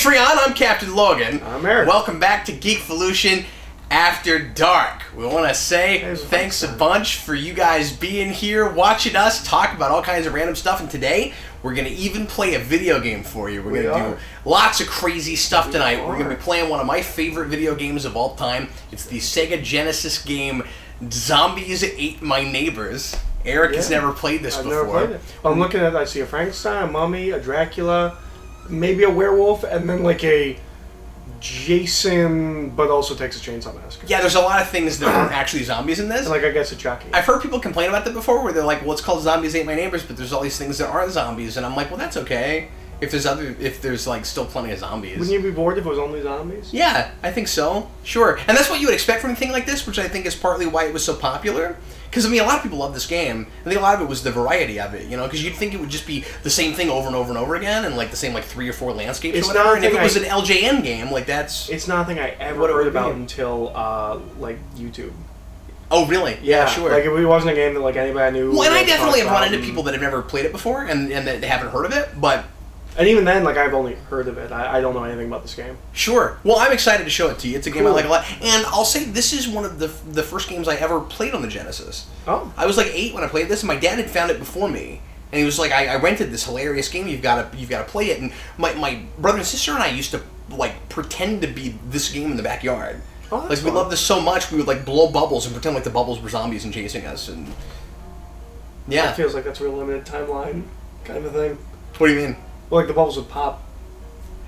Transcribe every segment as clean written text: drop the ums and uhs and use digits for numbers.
Patreon. I'm Captain Logan. I'm Eric. Welcome back to Geekvolution After Dark. We want to say thanks a bunch for you guys being here, watching us talk about all kinds of random stuff. And today, we're going to even play a video game for you. We're going to do lots of crazy stuff tonight. We're going to be playing one of my favorite video games of all time. It's the Sega Genesis game Zombies Ate My Neighbors. Eric has never played this before. I've never played it. I'm looking at it, I see a Frankenstein, a mummy, a Dracula, maybe a werewolf, and then like a Jason, but also Texas Chainsaw Massacre. Yeah, there's a lot of things that aren't actually zombies in this. And like I guess a Chucky. I've heard people complain about that before, where they're like, "Well, it's called Zombies Ate My Neighbors," but there's all these things that aren't zombies, and I'm like, "Well, that's okay. If there's like still plenty of zombies." Wouldn't you be bored if it was only zombies? Yeah, I think so. Sure, and that's what you would expect from a thing like this, which I think is partly why it was so popular. Because, I mean, a lot of people love this game. I think a lot of it was the variety of it, you know? Because you'd think it would just be the same thing over and over and over again, and, like, the same, like, 3 or 4 landscapes or whatever. And if it was an LJN game, like, that's... It's not a thing I ever heard about until, like, YouTube. Oh, really? Yeah, sure. Like, it wasn't a game that, like, anybody I knew... Well, and I definitely have run into people that have never played it before, and that they haven't heard of it, but... And even then, like, I've only heard of it. I don't know anything about this game. Sure. Well, I'm excited to show it to you. It's a game I like a lot. And I'll say this is one of the first games I ever played on the Genesis. Oh. I was like 8 when I played this, and my dad had found it before me. And he was like, I rented this hilarious game, you've got to play it. And my brother and sister and I used to, like, pretend to be this game in the backyard. Oh, that's fun. We loved this so much, we would, like, blow bubbles and pretend like the bubbles were zombies and chasing us. And yeah. That feels like that's a real limited timeline kind of a thing. What do you mean? Well, like the bubbles would pop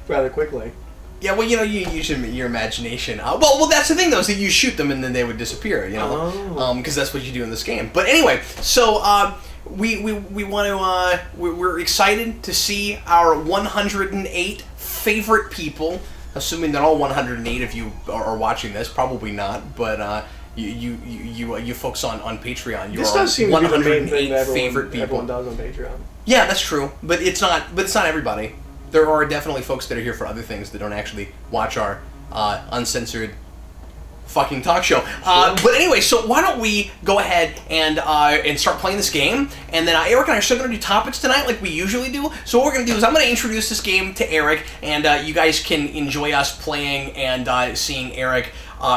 rather quickly. Yeah, well, you know, you use your imagination. Well, that's the thing, though, is that you shoot them and then they would disappear, you know? Because that's what you do in this game. But anyway, so we want to, we're excited to see our 108 favorite people, assuming that all 108 of you are watching this. Probably not, but you folks on Patreon, you are 108 favorite people. Everyone does on Patreon. Yeah, that's true, but it's not everybody. There are definitely folks that are here for other things that don't actually watch our uncensored fucking talk show. But anyway, so why don't we go ahead and start playing this game, and then Eric and I are still going to do topics tonight like we usually do. So what we're going to do is I'm going to introduce this game to Eric, and you guys can enjoy us playing and seeing Eric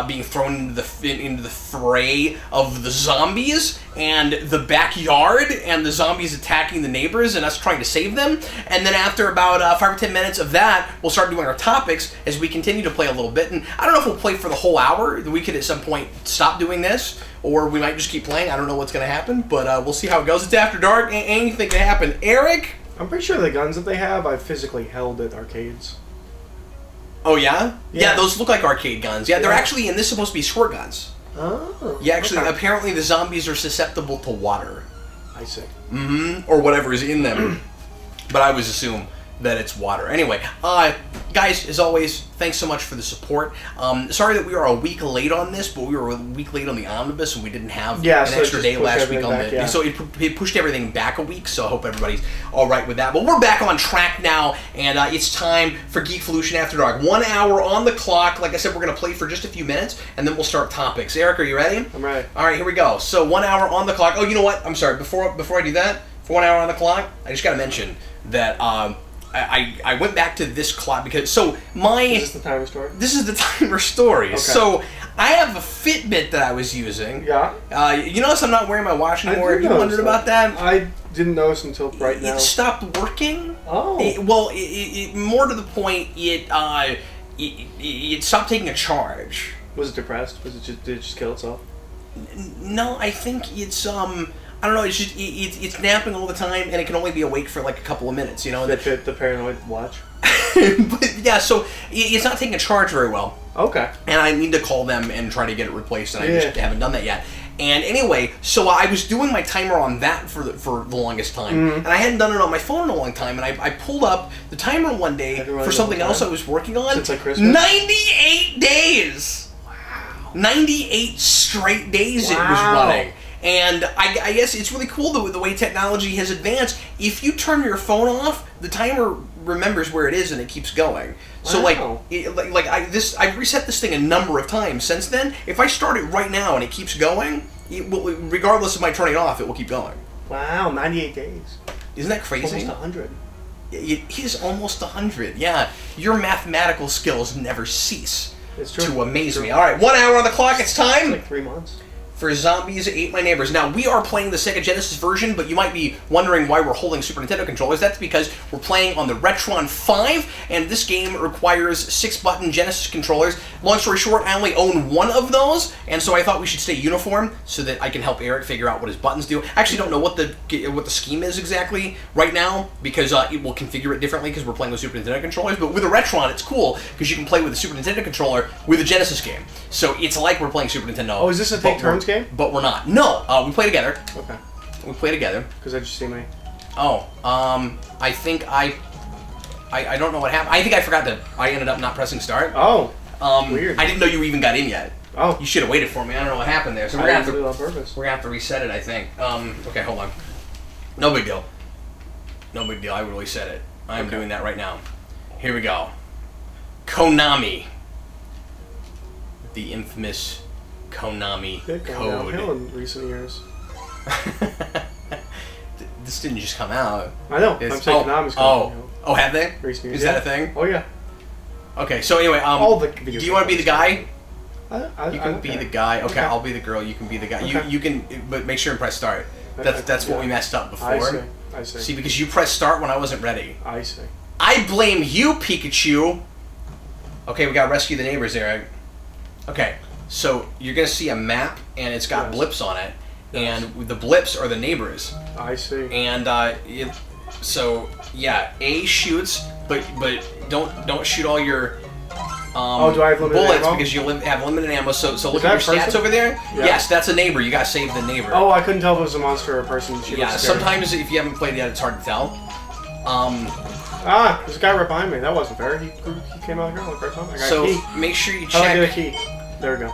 being thrown into the fray of the zombies and the backyard and the zombies attacking the neighbors and us trying to save them. And then after about 5 or 10 minutes of that, we'll start doing our topics as we continue to play a little bit. And I don't know if we'll play for the whole hour. We could at some point stop doing this, or we might just keep playing. I don't know what's going to happen, but we'll see how it goes. It's after dark. Anything can happen. Eric? I'm pretty sure the guns that they have, I've physically held at arcades. Oh, yeah? Yeah, those look like arcade guns. Yeah, they're actually, and this is supposed to be squirt guns. Oh. Yeah, actually, apparently the zombies are susceptible to water. I see. Mm-hmm. Or whatever is in them. But I always assume that it's water. Anyway, guys, as always, thanks so much for the support. Sorry that we were a week late on this, but we were a week late on the omnibus, and we didn't have an extra day last week on the... So it pushed everything back a week, so I hope everybody's all right with that. But we're back on track now, and it's time for Geekvolution After Dark. 1 hour on the clock. Like I said, we're going to play for just a few minutes, and then we'll start topics. Eric, are you ready? I'm ready. All right, here we go. So 1 hour on the clock. Oh, you know what? I'm sorry. Before I do that, for 1 hour on the clock, I just got to mention that... I went back to this clock because Is this the timer story? This is the timer story. Okay. So I have a Fitbit that I was using. Yeah. You notice I'm not wearing my watch anymore. Have you wondered about that? I didn't notice until right now. It stopped working. Oh. More to the point, it stopped taking a charge. Was it depressed? Did it just kill itself? No, I think it's I don't know. It's just it's napping all the time, and it can only be awake for like a couple of minutes. You know. The paranoid watch. But yeah, so it's not taking a charge very well. Okay. And I need to call them and try to get it replaced, and I just haven't done that yet. And anyway, so I was doing my timer on that for the longest time, and I hadn't done it on my phone in a long time. And I pulled up the timer one day for something else I was working on. Since like Christmas. 98 days. Wow. 98 straight days it was running. And I guess it's really cool the way technology has advanced. If you turn your phone off, the timer remembers where it is and it keeps going. So I've reset this thing a number of times since then. If I start it right now and it keeps going, regardless of my turning it off, it will keep going. Wow, 98 days. Isn't that crazy? Almost 100. It is almost 100. Yeah, your mathematical skills never cease It's true. to amaze It's me. true. All right, 1 hour on the clock. It's time. It's like 3 months. For Zombies Ate My Neighbors. Now, we are playing the Sega Genesis version, but you might be wondering why we're holding Super Nintendo controllers. That's because we're playing on the Retron 5, and this game requires 6-button Genesis controllers. Long story short, I only own one of those, and so I thought we should stay uniform so that I can help Eric figure out what his buttons do. I actually don't know what the scheme is exactly right now, because it will configure it differently because we're playing with Super Nintendo controllers, but with a Retron, it's cool because you can play with a Super Nintendo controller with a Genesis game. So it's like we're playing Super Nintendo. Oh, is this a take turns game? But we're not. No, we play together. Okay. We play together. Because I just see me. Oh, I think I don't know what happened. I think I forgot to. I ended up not pressing start. Oh. Weird. I didn't know you even got in yet. Oh. You should have waited for me. I don't know what happened there. So we're I gonna have didn't to. do it on purpose. We're gonna have to reset it. I think. Okay, hold on. No big deal. No big deal. I really said it. I am doing that right now. Here we go. Konami. The infamous Konami They've gone downhill code. in recent years. This didn't just come out. I know. I'm saying Konami's gone downhill. Oh, have they? Recent years. Is that a thing? Oh yeah. Okay, so anyway, All the video do you want to be the guy? You You can be the guy. Okay, Okay. I'll be the girl. You can be the guy. Okay. You can, but make sure and press start. That's what we messed up before. I see. See, because you pressed start when I wasn't ready. I see. I blame you, Pikachu. Okay, we gotta rescue the neighbors, Eric. Okay, so you're gonna see a map, and it's got Yes. blips on it, and the blips are the neighbors. I see. And so yeah, A shoots, but don't shoot all your do I have limited bullets ammo? because you have limited ammo. So look at that your stats person? over there. Yeah. Yes, that's a neighbor. You gotta save the neighbor. Oh, I couldn't tell if it was a monster or a person. She yeah. looked scary. Sometimes if you haven't played yet, it's hard to tell. There's a guy right behind me. That wasn't fair. He came out here like right time. I got So a key. make sure you How do I get a check. key? There we go.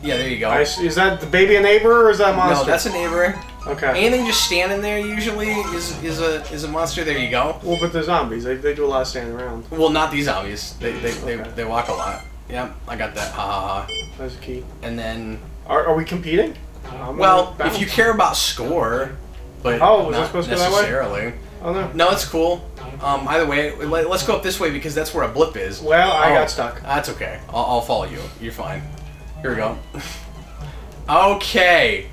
Yeah, there you go. Is that the baby a neighbor or is that a monster? No, that's a neighbor. Okay. Anything just standing there usually is a monster. There you go. Well, but they're zombies. They do a lot of standing around. Well, not these zombies. They Okay. walk a lot. Yep, I got that. Ha ha ha. There's a key. And then, Are we competing? I'm well, gonna if you bounce. care about score, but Oh, was that not supposed to go that way? necessarily. Oh no. No, it's cool. Either way, let's go up this way because that's where a blip is. Well, I Oh, got stuck. That's okay. I'll follow you. You're fine. Here we go. Okay.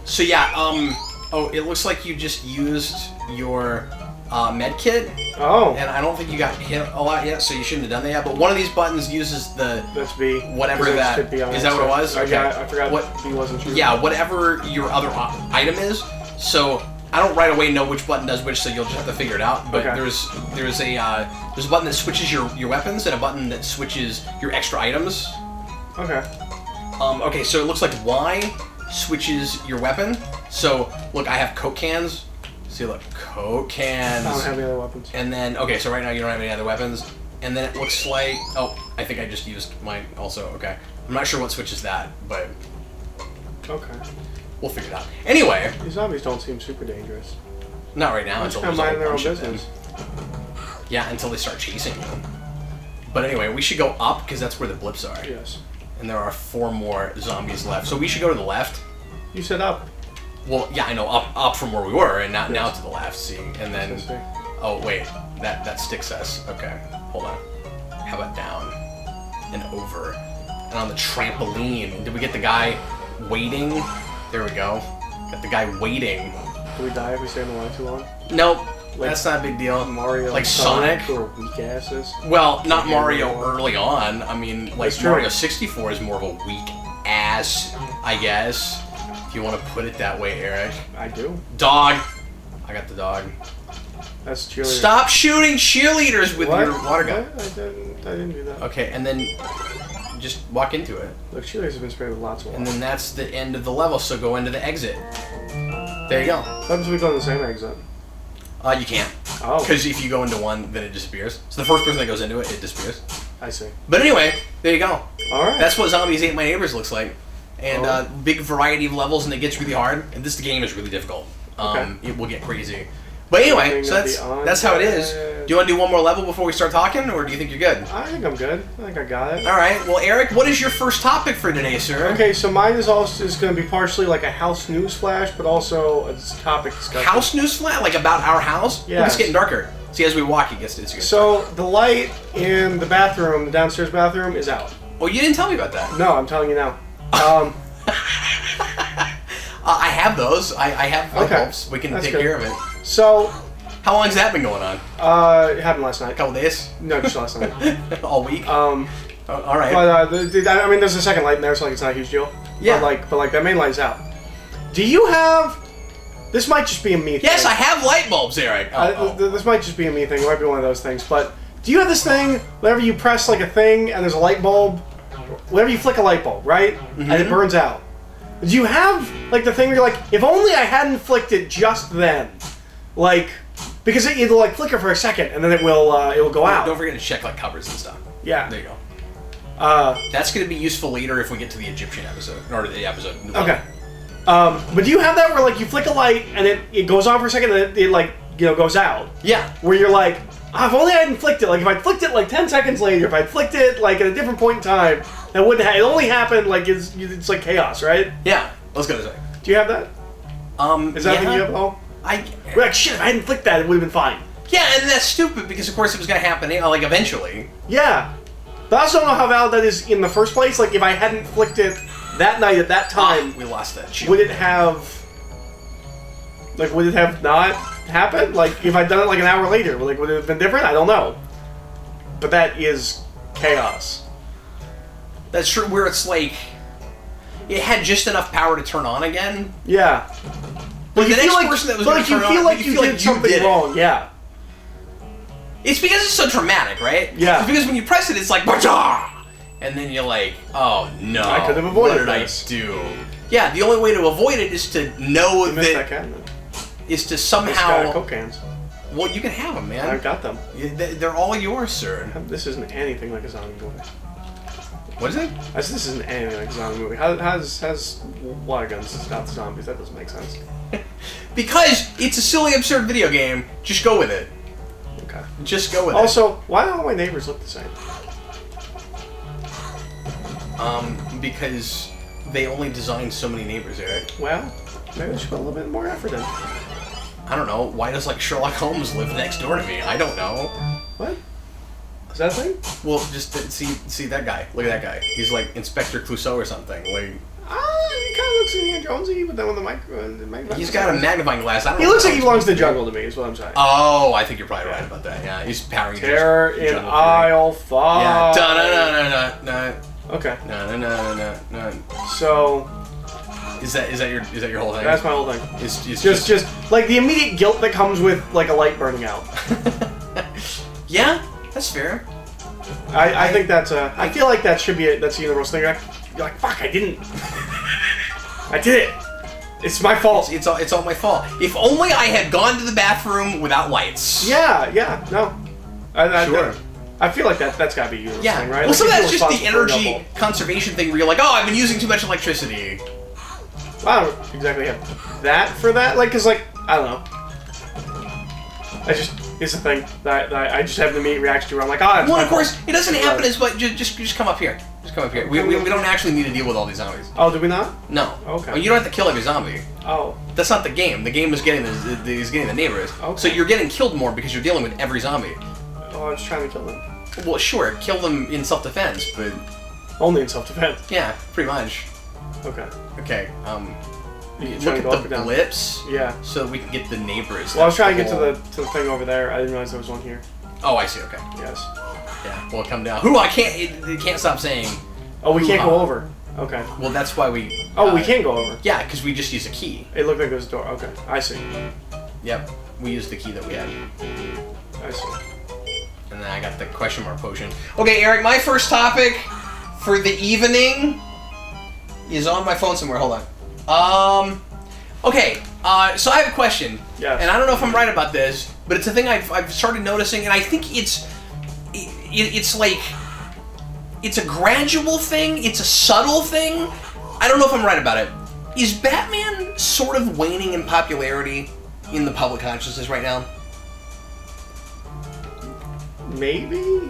So yeah, oh, it looks like you just used your med kit, Oh. and I don't think you got hit a lot yet, so you shouldn't have done that yet. But one of these buttons uses the That's B. whatever 'Cause it that should be on is. That what it side. was? I Okay. got- I forgot What? B wasn't true. Yeah, whatever your other item is. So I don't right away know which button does which, so you'll just have to figure it out. But Okay. there's a button that switches your weapons and a button that switches your extra items. Okay. Okay, so it looks like Y switches your weapon. So look, I have Coke cans. See, look, Coke cans. I don't have any other weapons. And then, okay, so right now you don't have any other weapons. And then it looks like, oh, I think I just used mine also. Okay, I'm not sure what switches that, but Okay. we'll figure it out. Anyway, These zombies don't seem super dangerous. not right now They're until just kind of there's a minding their own bunch of them. business. Yeah, until they start chasing you. But anyway, we should go up because that's where the blips are. Yes. And there are 4 more zombies left. So we should go to the left. You said up. Well, yeah, I know, up from where we were, and now to the left, see? And then, Let's see. oh, wait, that sticks us. Okay, hold on. How about down and over? And on the trampoline, did we get the guy waiting? There we go. Got the guy waiting. Do we die if we stay in the line too long? Nope, Like that's not a big deal. Mario Like and Sonic? who are weak asses. Well, not Okay, Mario well. early on. I mean, like That's true. Mario 64 is more of a weak ass, I guess. If you want to put it that way, Eric. I do. Dog. I got the dog. That's cheerleader. Stop shooting cheerleaders with What? your water gun. What? I didn't do that. Okay, and then just walk into it. Look, cheerleaders have been sprayed with lots of water. And then that's the end of the level, so go into the exit. There you go. What happens if we go in the same exit? You can't. Oh, Because if you go into one, then it disappears. So the first person that goes into it, it disappears. I see. But anyway, there you go. Alright. That's what Zombies Ate My Neighbors looks like. And Oh. big variety of levels, and it gets really hard. And this game is really difficult. Okay. It will get crazy. But anyway, so that's how it is. Do you want to do one more level before we start talking, or do you think you're good? I think I'm good. I think I got it. All right. Well, Eric, what is your first topic for today, sir? Okay, so mine is going to be partially like a house news flash, but also a topic discussion. House news flat, like about our house? Yeah. It's getting darker. See, as we walk, it gets darker. So the light in the bathroom, the downstairs bathroom, is out. Oh, you didn't tell me about that. No, I'm telling you now. I have those. I have light bulbs. We can take care of it. So, how long has that been going on? It happened last night. A couple days? No, just last night. All week? All right. But I mean, there's a second light in there, so like it's not a huge deal. Yeah. But that main light's out. Do you have? This might just be a me thing. Yes, I have light bulbs, Eric. This might just be a me thing. It might be one of those things. But do you have this thing? Whenever you press like a thing and there's a light bulb, whenever you flick a light bulb, right, and it burns out. Do you have like the thing where you're like, if only I hadn't flicked it just then, like, because it'll like flicker for a second and then it will go out. Don't forget to check like covers and stuff. Yeah. There you go. That's going to be useful later if we get to the Egyptian episode or the episode. Okay. But do you have that where like you flick a light and it goes on for a second and it like goes out? Yeah. Where you're like, if only I hadn't flicked it. Like if I'd flicked it like 10 seconds later, if I'd flicked it like at a different point in time, that wouldn't. It only happened like it's like chaos, right? Yeah. Let's go this way. Do you have that? Is that thing you have at all? We're like, shit, if I hadn't flicked that, it would have been fine. Yeah, and that's stupid because of course it was going to happen like eventually. Yeah. But I also don't know how valid that is in the first place. Like if I hadn't flicked it that night at that time, we lost that. Shoot. Would it have not happened? Like if I'd done it like an hour later, like would it have been different? I don't know. But that is chaos. That's true. Where it's like it had just enough power to turn on again. Yeah. But the next person that was going to turn on, you did something wrong. Yeah. It's because it's so dramatic, right? Yeah. It's because when you press it, it's like Baja! And then you're like, oh no. I could have avoided What did I do? Yeah, the only way to avoid it is to know that is to somehow. Coke cans. Well, you can have them, man. I've got them. They're all yours, sir. This isn't anything like a zombie movie. What is it? This isn't anything like a zombie movie. Has water guns stop zombies? That doesn't make sense. Because it's a silly, absurd video game. Just go with it. Okay. Just go with it. Also, why do all my neighbors look the same? Because they only designed so many neighbors, Eric. Well, maybe they should put a little bit more effort in. I don't know. Why does like Sherlock Holmes live next door to me? I don't know. What? Is that a thing? Well, just see that guy. Look at that guy. He's like Inspector Clouseau or something. Like. He kind of looks Indiana Jonesy, but then with the microphone. He's got a magnifying glass. I don't know. He looks like he belongs to the jungle to me. Is what I'm saying. Oh, I think you're probably right about that. Yeah, he's powering. Terror in aisle 5. Yeah. Da-na-na-na-na-na. Okay. No. So. Is that your whole thing? That's my whole thing. It's just like the immediate guilt that comes with like a light burning out. Yeah, that's fair. I think that's a. I feel like that should be that's a universal thing. You're like, fuck, I didn't. I did it. It's my fault. It's all my fault. If only I had gone to the bathroom without lights. Yeah, no. Sure. I feel like that's gotta be a universal thing, right? Well, some of that's just the energy conservation thing where you're like, oh, I've been using too much electricity. Well, I don't exactly have that for that. Like, cause like, I don't know. It's a thing that I just have the immediate reaction to where I'm like, oh, well, of course, it doesn't happen as much. Just come up here. Just come up here. We don't actually need to deal with all these zombies. Oh, do we not? No. Okay. Well, you don't have to kill every zombie. Oh. That's not the game. The game is getting the neighbors. Okay. So you're getting killed more because you're dealing with every zombie. Oh, I was trying to kill them. Well, sure, kill them in self-defense, but only in self-defense. Yeah, pretty much. Okay. Okay. Look at the blips. Yeah. So that we can get the neighbors. Well, I was trying to get to the thing over there. I didn't realize there was one here. Oh, I see. Okay. Yes. Yeah. Well, come down. Who I can't. It can't stop saying. Oh, we can't go over. Okay. Well, that's why we. Oh, we can't go over. Yeah, because we just use a key. It looked like there was a door. Okay, I see. Yep. We used the key that we had. I see. And then I got the question mark potion. Okay, Eric. My first topic for the evening is on my phone somewhere. Hold on. Okay, so I have a question. Yes. And I don't know if I'm right about this, but it's a thing I've started noticing, and I think it's like, it's a gradual thing, it's a subtle thing. I don't know if I'm right about it. Is Batman sort of waning in popularity in the public consciousness right now? Maybe?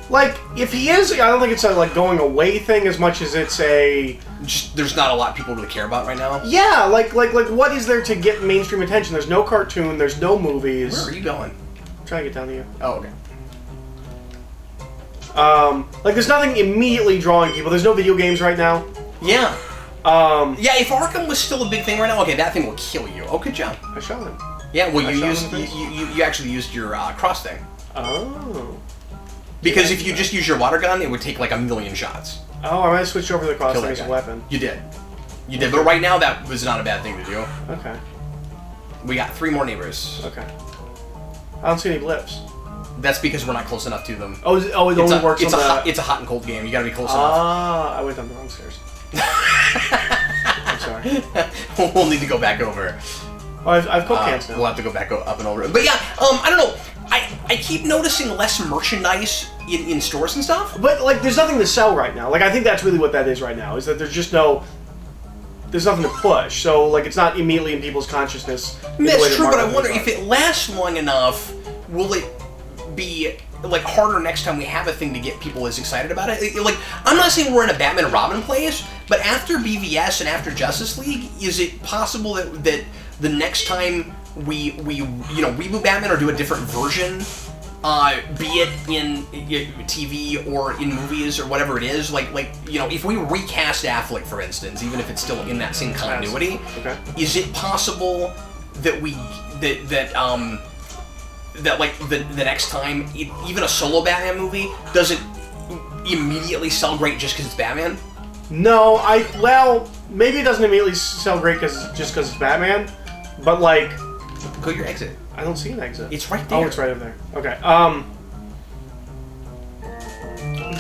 Like, if he is, I don't think it's a like going away thing as much as it's a... Just, there's not a lot people really care about right now? Yeah, like what is there to get mainstream attention? There's no cartoon, there's no movies. Where are you going? I'm trying to get down to you. Oh, okay. Like, there's nothing immediately drawing people. There's no video games right now. Yeah. Yeah, if Arkham was still a big thing right now, okay, that thing will kill you. Oh, good job. I shot him. Yeah, well, you actually used your cross thing. Oh. Because if you just use your water gun, it would take like 1,000,000 shots. Oh, I might have switched over to the cross thing as a weapon. You did. You did, but right now that was not a bad thing to do. Okay. We got 3 more neighbors. Okay. I don't see any blips. That's because we're not close enough to them. Oh, it only works on the... It's a hot and cold game. You gotta be close enough. Ah, I went down the wrong stairs. I'm sorry. We'll need to go back over. Oh, I've Coke cans now. We'll have to go back up and over. But yeah, I don't know. I keep noticing less merchandise in stores and stuff. But, like, there's nothing to sell right now. Like, I think that's really what that is right now, is that there's just no... There's nothing to push, so, like, it's not immediately in people's consciousness. That's true, but I wonder if it lasts long enough, will it be, like, harder next time we have a thing to get people as excited about it? Like, I'm not saying we're in a Batman and Robin place, but after BVS and after Justice League, is it possible that the next time we reboot Batman or do a different version, be it in TV or in movies or whatever it is, like if we recast Affleck, for instance, even if it's still in that same continuity, okay, is it possible that that like the next time even a solo Batman movie doesn't immediately sell great just because it's Batman? No, well, maybe it doesn't immediately sell great just because it's Batman, but like... Go to your exit. I don't see an exit. It's right there. Oh, it's right over there. Okay.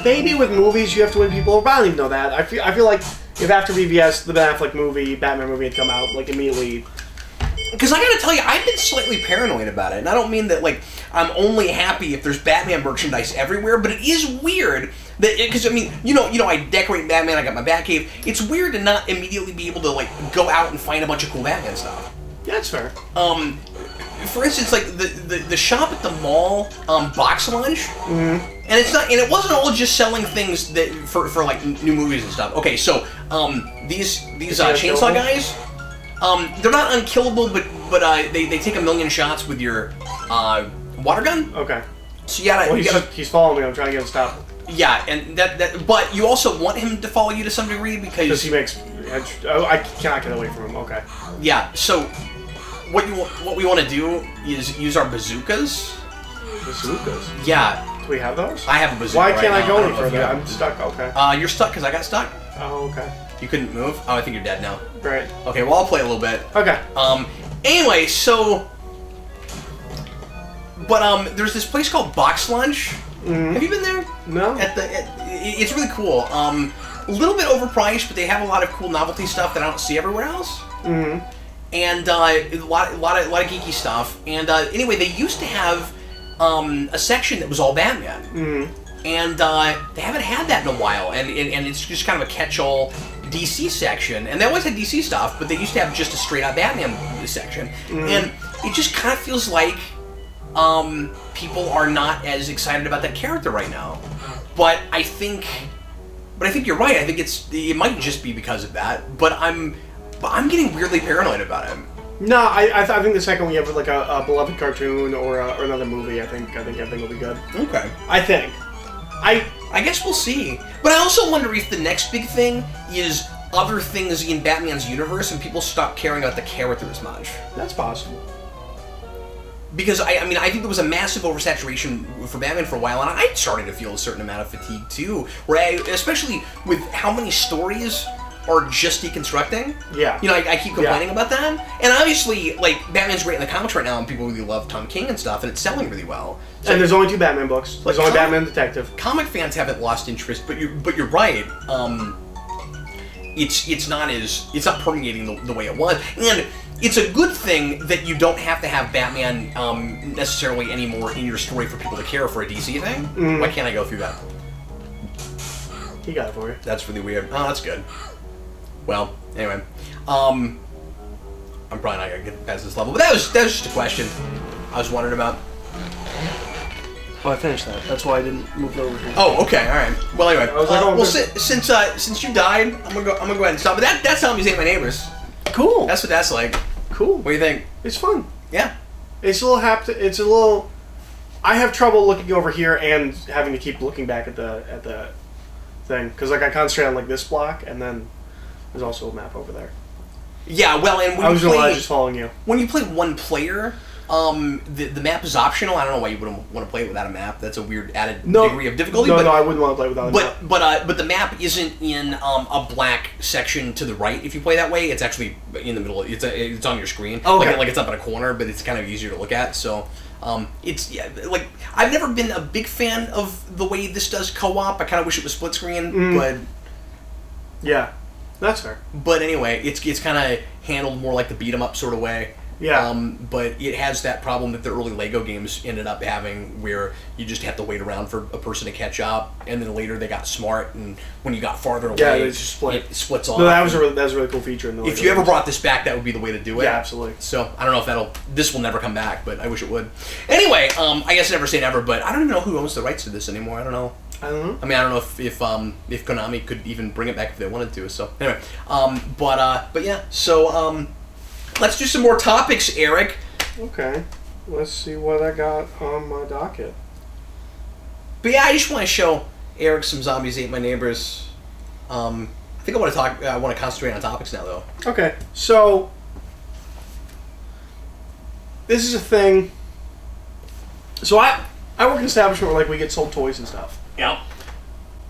Maybe with movies you have to win people over. I don't even know that. I feel like if after BVS the Ben Affleck movie, Batman movie had come out, like immediately... Because I gotta tell you, I've been slightly paranoid about it, and I don't mean that like I'm only happy if there's Batman merchandise everywhere, but it is weird that because I mean I decorate Batman, I got my Batcave. It's weird to not immediately be able to like go out and find a bunch of cool Batman stuff. Yeah, that's fair. For instance, like the shop at the mall, Box Lunch, and it wasn't all just selling things that for like new movies and stuff. Okay, so these chainsaw guys. They're not unkillable, but they take 1,000,000 shots with your water gun. Okay. So you gotta. He's following me. I'm trying to get him stopped. Yeah, and but you also want him to follow you to some degree because he makes. I cannot get away from him. Okay. Yeah. So what we want to do is use our bazookas. Bazookas. Yeah. Do we have those? I have a bazooka. Why can't right I now. go any further? I'm stuck. Okay. You're stuck because I got stuck. Oh, okay. You couldn't move? Oh, I think you're dead now. Right. Okay, well, I'll play a little bit. Okay. Anyway, so... But, there's this place called Box Lunch. Have you been there? No. It's really cool. A little bit overpriced, but they have a lot of cool novelty stuff that I don't see everywhere else. And, a lot of geeky stuff. And, anyway, they used to have, a section that was all Batman. And they haven't had that in a while, and it's just kind of a catch-all DC section. And they always had DC stuff, but they used to have just a straight-up Batman section. And it just kind of feels like people are not as excited about that character right now. But I think you're right. I think it might just be because of that. But I'm getting weirdly paranoid about him. No, I think the second we have like a beloved cartoon or another movie, I think everything will be good. Okay. I think. I guess we'll see. But I also wonder if the next big thing is other things in Batman's universe and people stop caring about the character as much. That's possible. Because, I think there was a massive oversaturation for Batman for a while, and I started to feel a certain amount of fatigue, too. Especially with how many stories are just deconstructing. Yeah. I keep complaining about that. And obviously, like, Batman's great in the comics right now, and people really love Tom King and stuff, and it's selling really well. So, and there's only 2 Batman books. There's only Batman Detective. Comic fans haven't lost interest, but you're right. It's not permeating the way it was, and it's a good thing that you don't have to have Batman necessarily anymore in your story for people to care for a DC thing. Why can't I go through that? He got it for you. That's really weird. Oh, that's good. Well, anyway, I'm probably not gonna get past this level, but that was just a question I was wondering about. Oh, I finished that. That's why I didn't move it over here. Oh, okay, all right. Well, anyway, I was like, oh, well, since you died, I'm gonna go ahead and stop. But that's Zombies Ate My Neighbors. Cool. That's what that's like. Cool. What do you think? It's fun. Yeah. It's a little It's a little. I have trouble looking over here and having to keep looking back at the thing because like I concentrate on like this block and then there's also a map over there. Yeah. Well, and when I was just following you. When you play one player. The map is optional. I don't know why you wouldn't want to play it without a map. That's a weird added degree of difficulty. No, I wouldn't want to play without a map. But the map isn't in a black section to the right. If you play that way, it's actually in the middle. It's on your screen. Oh, okay. Like it's up in a corner, but it's kind of easier to look at. So like I've never been a big fan of the way this does co-op. I kind of wish it was split screen, but yeah, that's fair. But anyway, it's kind of handled more like the beat 'em up sort of way. Yeah. But it has that problem that the early Lego games ended up having where you just have to wait around for a person to catch up, and then later they got smart, and when you got farther away, they just split. It splits off. No, that was a really cool feature in the If you ever brought this back, that would be the way to do it. Yeah, absolutely. So, I don't know if this will never come back, but I wish it would. Anyway, I guess never say never, but I don't even know who owns the rights to this anymore. I don't know. I don't know. I mean, I don't know if Konami could even bring it back if they wanted to, so anyway. But yeah, so, let's do some more topics, Eric. Okay. Let's see what I got on my docket. But yeah, I just want to show Eric some Zombies Ate My Neighbors. I think I want to concentrate on topics now, though. Okay. So this is a thing. So I work in an establishment where like we get sold toys and stuff. Yep.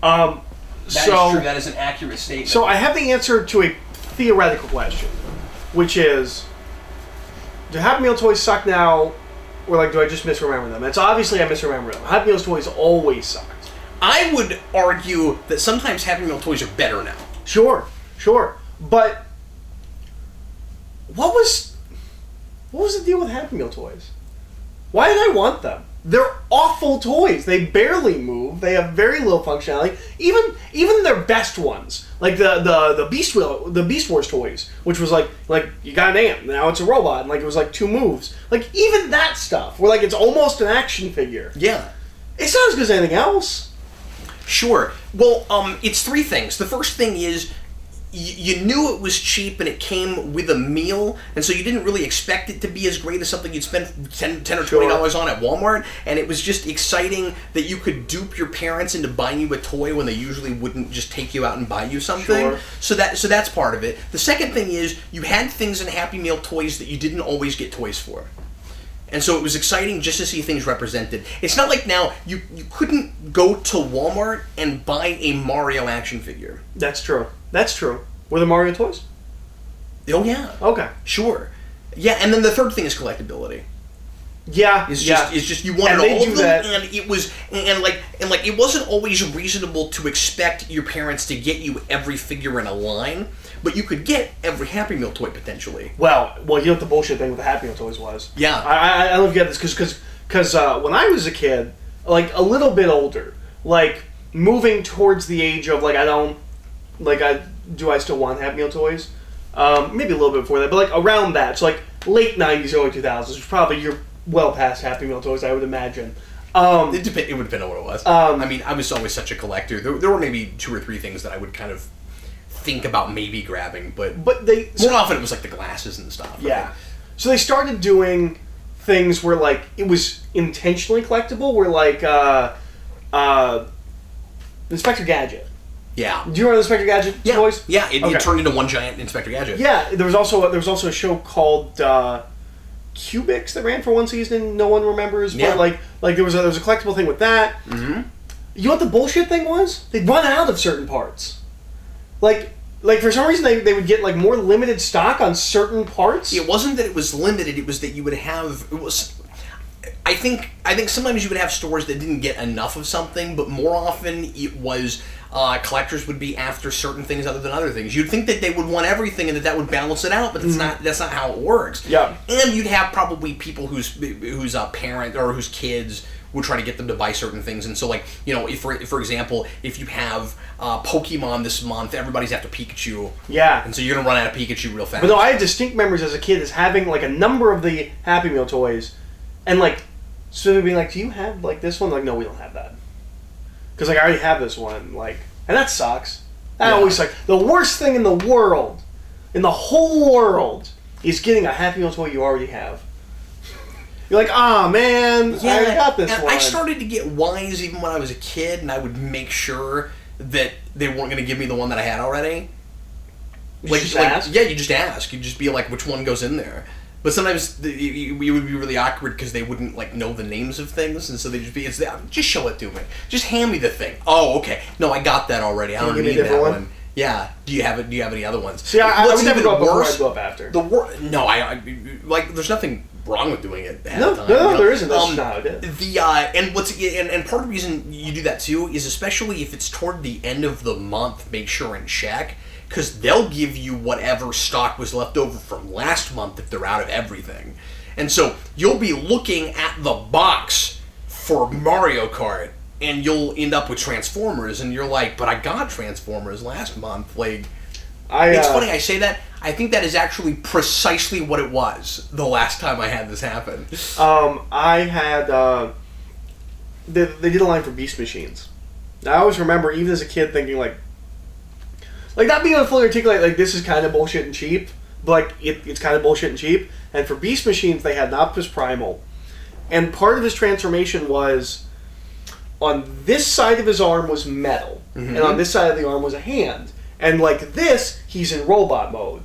That is true. That is an accurate statement. So I have the answer to a theoretical question, which is, do Happy Meal toys suck now, or like do I just misremember them? It's obviously I misremember them. Happy Meal toys always sucked. I would argue that sometimes Happy Meal toys are better now. Sure, but what was the deal with Happy Meal toys? Why did I want them? They're awful toys. They barely move. They have very little functionality. Even their best ones, like the Beast Wars toys, which was like you got an ant, now it's a robot, and like it was like 2 moves. Like even that stuff, where like it's almost an action figure. Yeah, it's not as good as anything else. Sure. Well, it's 3 things. The first thing is you knew it was cheap and it came with a meal, and so you didn't really expect it to be as great as something you'd spend $10 or $20 on at Walmart, and it was just exciting that you could dupe your parents into buying you a toy when they usually wouldn't just take you out and buy you something. Sure. So that's part of it. The second thing is you had things in Happy Meal toys that you didn't always get toys for. And so it was exciting just to see things represented. It's not like now you couldn't go to Walmart and buy a Mario action figure. That's true. Were the Mario toys? Oh yeah. Okay. Sure. Yeah, and then the third thing is collectability. Yeah. It's just you wanted all of them, and it was and it wasn't always reasonable to expect your parents to get you every figure in a line, but you could get every Happy Meal toy potentially. Well, you know what the bullshit thing with the Happy Meal toys was? Yeah. I don't get this because when I was a kid, like a little bit older, like moving towards the age of do I still want Happy Meal toys? Maybe a little bit before that, but like around that, so like late 90s, early 2000s, which probably you're well past Happy Meal toys, I would imagine. It would depend on what it was. I mean, I was always such a collector. There were maybe 2 or 3 things that I would kind of think about maybe grabbing, but more often it was like the glasses and stuff. Yeah. So they started doing things where like it was intentionally collectible, where like Inspector Gadget. Yeah. Do you remember the Inspector Gadget toys? Yeah, it turned into one giant Inspector Gadget. Yeah, there was also a show called Cubix that ran for 1 season. No one remembers, but like there was a collectible thing with that. Mm-hmm. You know what the bullshit thing was? They'd run out of certain parts. Like for some reason they would get like more limited stock on certain parts. It wasn't that it was limited. It was that you would have. It was. I think sometimes you would have stores that didn't get enough of something, but more often it was collectors would be after certain things other than other things. You'd think that they would want everything and that would balance it out, but that's not how it works. Yeah. And you'd have probably people whose parent or whose kids would try to get them to buy certain things, and so like if for example if you have Pokemon this month, everybody's after Pikachu. Yeah. And so you're gonna run out of Pikachu real fast. But no, I had distinct memories as a kid as having like a number of the Happy Meal toys, and like So they'd be like, do you have, like, this one? Like, no, we don't have that. Because, like, I already have this one. Like, and that sucks. That always sucks. The worst thing in the world, in the whole world, is getting a Happy Meal toy you already have. You're like, man, I got this one. I started to get wise even when I was a kid, and I would make sure that they weren't going to give me the one that I had already. You just ask? Yeah, you just ask. You just be like, which one goes in there? But sometimes it would be really awkward because they wouldn't like know the names of things, and so they'd just be, just show it to me. Just hand me the thing. Oh, okay. No, I got that already. I don't need that one. Yeah. Do you have it? Do you have any other ones? See, I would never go up before I'd go up after. No, I like. There's nothing wrong with doing it ahead of time. No, there isn't. That's not how it is. And part of the reason you do that too is especially if it's toward the end of the month, make sure and check. Because they'll give you whatever stock was left over from last month if they're out of everything. And so you'll be looking at the box for Mario Kart, and you'll end up with Transformers, and you're like, but I got Transformers last month. Like, it's funny I say that. I think that is actually precisely what it was the last time I had this happen. I had... They did a line for Beast Machines. I always remember, even as a kid, thinking, like, not being able to fully articulate, like, this is kind of bullshit and cheap, but, like, it's kind of bullshit and cheap. And for Beast Machines, they had an Optimus Primal. And part of his transformation was, on this side of his arm was metal, and on this side of the arm was a hand. And, like this, he's in robot mode.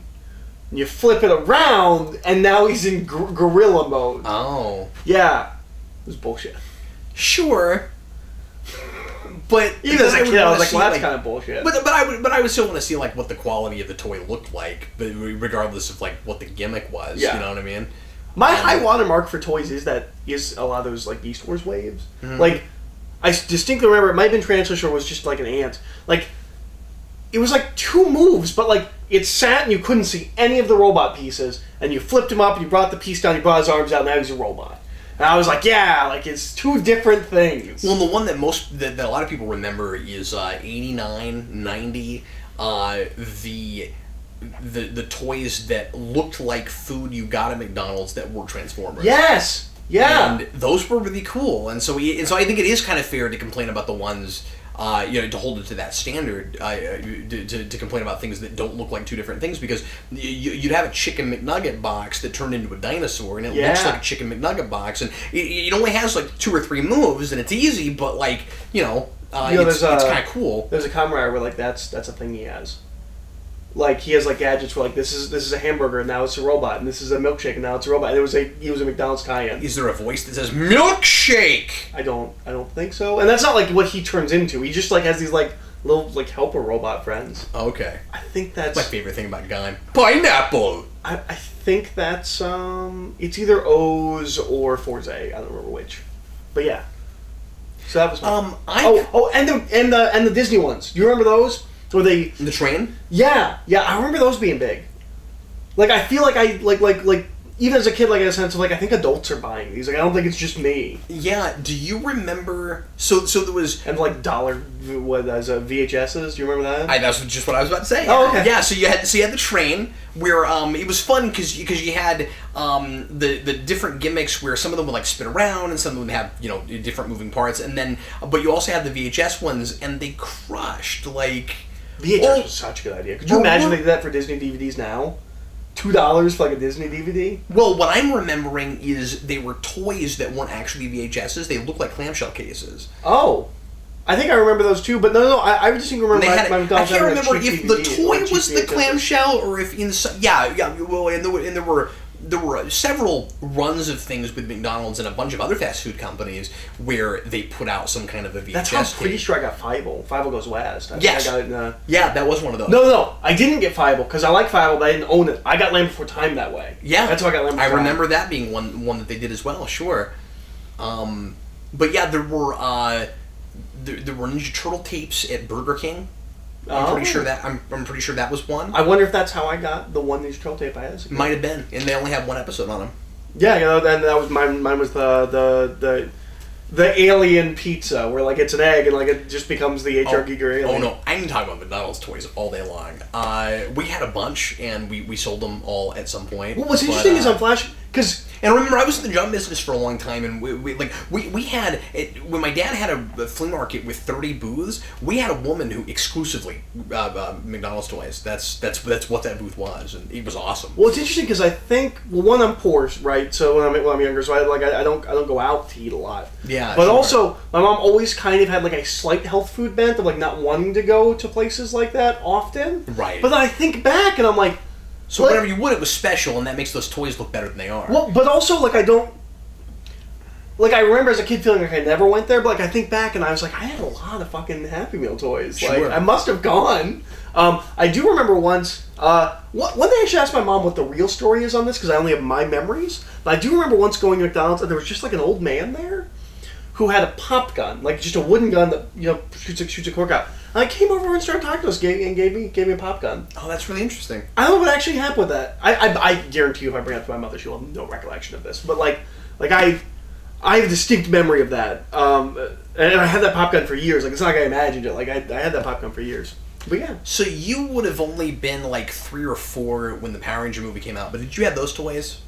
And you flip it around, and now he's in gorilla mode. Oh. Yeah. It was bullshit. Sure. But even as a kid, I was like, well, that's kind of bullshit. But I would still want to see like what the quality of the toy looked like, but regardless of like what the gimmick was. Yeah. You know what I mean? My high watermark for toys is a lot of those like Beast Wars waves. Like, I distinctly remember it might have been Translucent or was just like an ant. Like, it was like 2 moves, but like it sat and you couldn't see any of the robot pieces, and you flipped him up and you brought the piece down, you brought his arms out, and now he's a robot. And I was like, yeah, like it's 2 different things. Well, the one that a lot of people remember is 89, 90, the toys that looked like food you got at McDonald's that were Transformers. Yes. Yeah. And those were really cool. And so I think it is kind of fair to complain about the ones to hold it to that standard, to complain about things that don't look like 2 different things, because you'd have a Chicken McNugget box that turned into a dinosaur, and it looks like a Chicken McNugget box, and it only has like 2 or 3 moves, and it's easy, but like, it's kind of cool. There's a Kamen Rider where like that's a thing he has. Like, he has like gadgets where like this is a hamburger and now it's a robot, and this is a milkshake and now it's a robot. And he was a McDonald's tie-in. Is there a voice that says milkshake? I don't think so. And that's not like what he turns into. He just like has these like little like helper robot friends. Okay. I think that's my favorite thing about Gaim. Pineapple. I think that's it's either O's or Forze. I don't remember which. But yeah. So that was and the Disney ones. Do you remember those? Were they the train? Yeah, I remember those being big. Like, I feel like I like even as a kid, like, I had a sense of like I think adults are buying these. Like, I don't think it's just me. Yeah. Do you remember? So there was and like as a VHSs. Do you remember that? That's just what I was about to say. Oh, okay. Yeah. So you had the train where it was fun because you had the different gimmicks where some of them would like spin around and some of them would have different moving parts, and then but you also had the VHS ones and they crushed like. VHS was such a good idea. Could you imagine they did that for Disney DVDs now? $2 for like a Disney DVD? Well, what I'm remembering is they were toys that weren't actually VHSs. They looked like clamshell cases. Oh. I think I remember those too, but no. I just think remember my McDonald's. I can't remember if the toy was the clamshell or if inside. Yeah. Well, and there were several runs of things with McDonald's and a bunch of other fast food companies where they put out some kind of a VHS. That's how I'm pretty sure I got Five-O. Five-O Goes West. Yes. I got it yeah, that was one of those. No. I didn't get Five-O because I like Five-O, but I didn't own it. I got Land Before Time that way. Yeah. That's how I got Land Before Time. I remember that being one that they did as well, sure. But yeah, there were Ninja Turtle tapes at Burger King. I'm pretty sure that was one. I wonder if that's how I got the one Ninja Turtle tape I had. Might have been, and they only have 1 episode on them. Yeah, and that was mine. Mine was the alien pizza where like it's an egg and like it just becomes the HR Giger alien. Oh no, I can talk about McDonald's toys all day long. We had a bunch and we sold them all at some point. Well, what's interesting is on Flash because And remember, I was in the junk business for a long time, and we had when my dad had a flea market with 30 booths. We had a woman who exclusively McDonald's toys. That's what that booth was, and it was awesome. Well, it's interesting because I think one, I'm poor, right? So when I'm younger, so I don't go out to eat a lot. Yeah, but sure. also my mom always kind of had like a slight health food bent of like not wanting to go to places like that often. Right. But then I think back and I'm like. So whatever you would, it was special, and that makes those toys look better than they are. Well, but also, like, I don't... Like, I remember as a kid feeling like I never went there, but, like, I think back and I was like, I had a lot of fucking Happy Meal toys. Sure. Like, I must have gone. I do remember once... one day I should ask my mom what the real story is on this, because I only have my memories. But I do remember once going to McDonald's, and there was just, like, an old man there who had a pop gun. Like, just a wooden gun that, shoots a cork out. And I came over and started talking to us and gave me a pop gun. Oh, that's really interesting. I don't know what actually happened with that. I guarantee you if I bring it up to my mother, she'll have no recollection of this. But like I have a distinct memory of that. And I had that pop gun for years. Like, it's not like I imagined it. Like, I had that pop gun for years. But yeah. So you would have only been like 3 or 4 when the Power Ranger movie came out, but did you have those toys?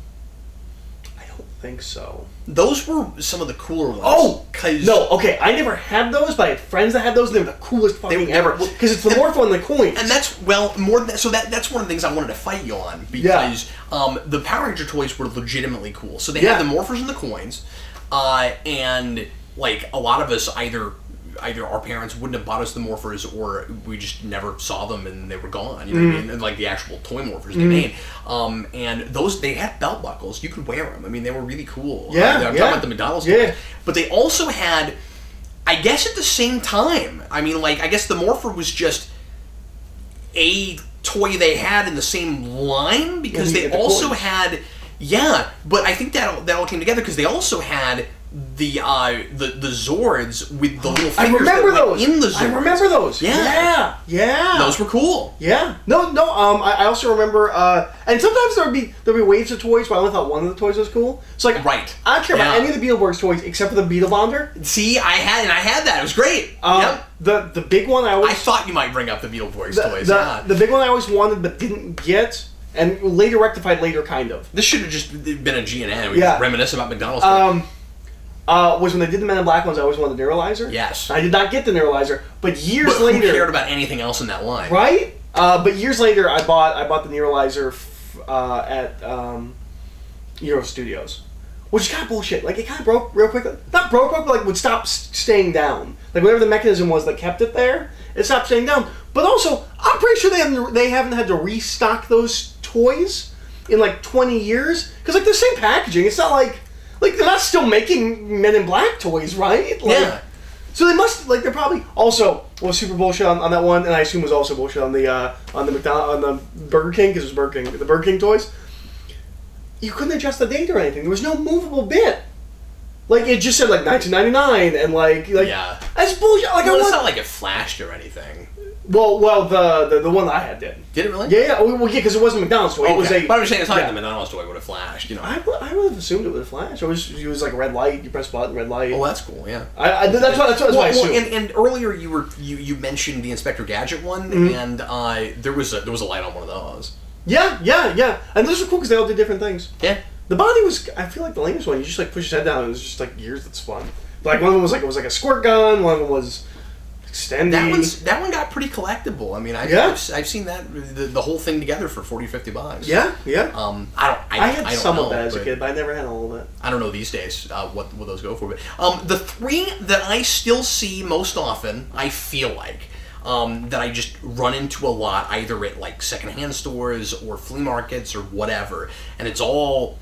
I don't think so. Those were some of the cooler ones. Oh! No, okay, I never had those, but I had friends that had those, and they were the coolest fucking ever. Because it's the Morpho and the coins. And that's, well, more than that, so that's one of the things I wanted to fight you on, because the Power Ranger toys were legitimately cool. So they had the Morphers and the coins, and, like, a lot of us either our parents wouldn't have bought us the Morphers, or we just never saw them and they were gone. You know what I mean? And, like the actual toy Morphers they made. And those, they had belt buckles. You could wear them. I mean, they were really cool. Yeah, I'm talking about the McDonald's toys. But they also had, I guess at the same time, I mean, like, I guess the Morpher was just a toy they had in the same line, because they also had, but I think that all came together because they also had the Zords with the little fingers that went in the Zords. I remember those. Yeah. Those were cool. Yeah. No. I also remember, and sometimes there'd be waves of toys, but I only thought one of the toys was cool. So like, I don't care about any of the Beetleborgs toys except for the Beetle Bonder. See, I had that. It was great. The big one I thought you might bring up the Beetleborgs toys. The big one I always wanted but didn't get. And later rectified kind of. This should have just been a G&N. We reminisce about McDonald's. Was when they did the Men in Black ones, I always wanted the Neuralizer. Yes. I did not get the Neuralizer, but years later... who cared about anything else in that line? Right? But years later, I bought the Neuralizer at Euro Studios. Which is kind of bullshit. Like, it kind of broke real quickly. Not broke, but like would stop staying down. Like, whatever the mechanism was that kept it there, it stopped staying down. But also, I'm pretty sure they haven't had to restock those toys in like 20 years. Because, like, the same packaging. It's not like they're not still making Men in Black toys, right? Like, so they must, like, they're probably also was super bullshit on that one, and I assume was also bullshit on the Burger King, because it was the Burger King toys. You couldn't adjust the date or anything. There was no movable bit. Like, it just said, like, 1999, and, like that's bullshit. Like, it's not like it flashed or anything. Well, the one that I had did. Did it really? Yeah. Well, because it wasn't a McDonald's toy. Okay. It was a... But I'm saying it's not like the McDonald's toy would have flashed, you know. I would have assumed it would have flashed. It was like a red light. You press a button, red light. Oh, that's cool, yeah. That's what I assumed. And earlier you mentioned the Inspector Gadget one, and there was a light on one of those. Yeah. And those were cool because they all did different things. Yeah. The body was, I feel like the lamest one. You just like push your head down and it was just like gears that spun. Like one of them was like a squirt gun. One of them was extending. That one got pretty collectible. I mean, I've seen that the whole thing together for $40-$50. Yeah. I had some of that as a kid, but I never had all of it. I don't know these days what those go for. But the three that I still see most often, I feel like. That I just run into a lot, either at like secondhand stores or flea markets or whatever, and it's all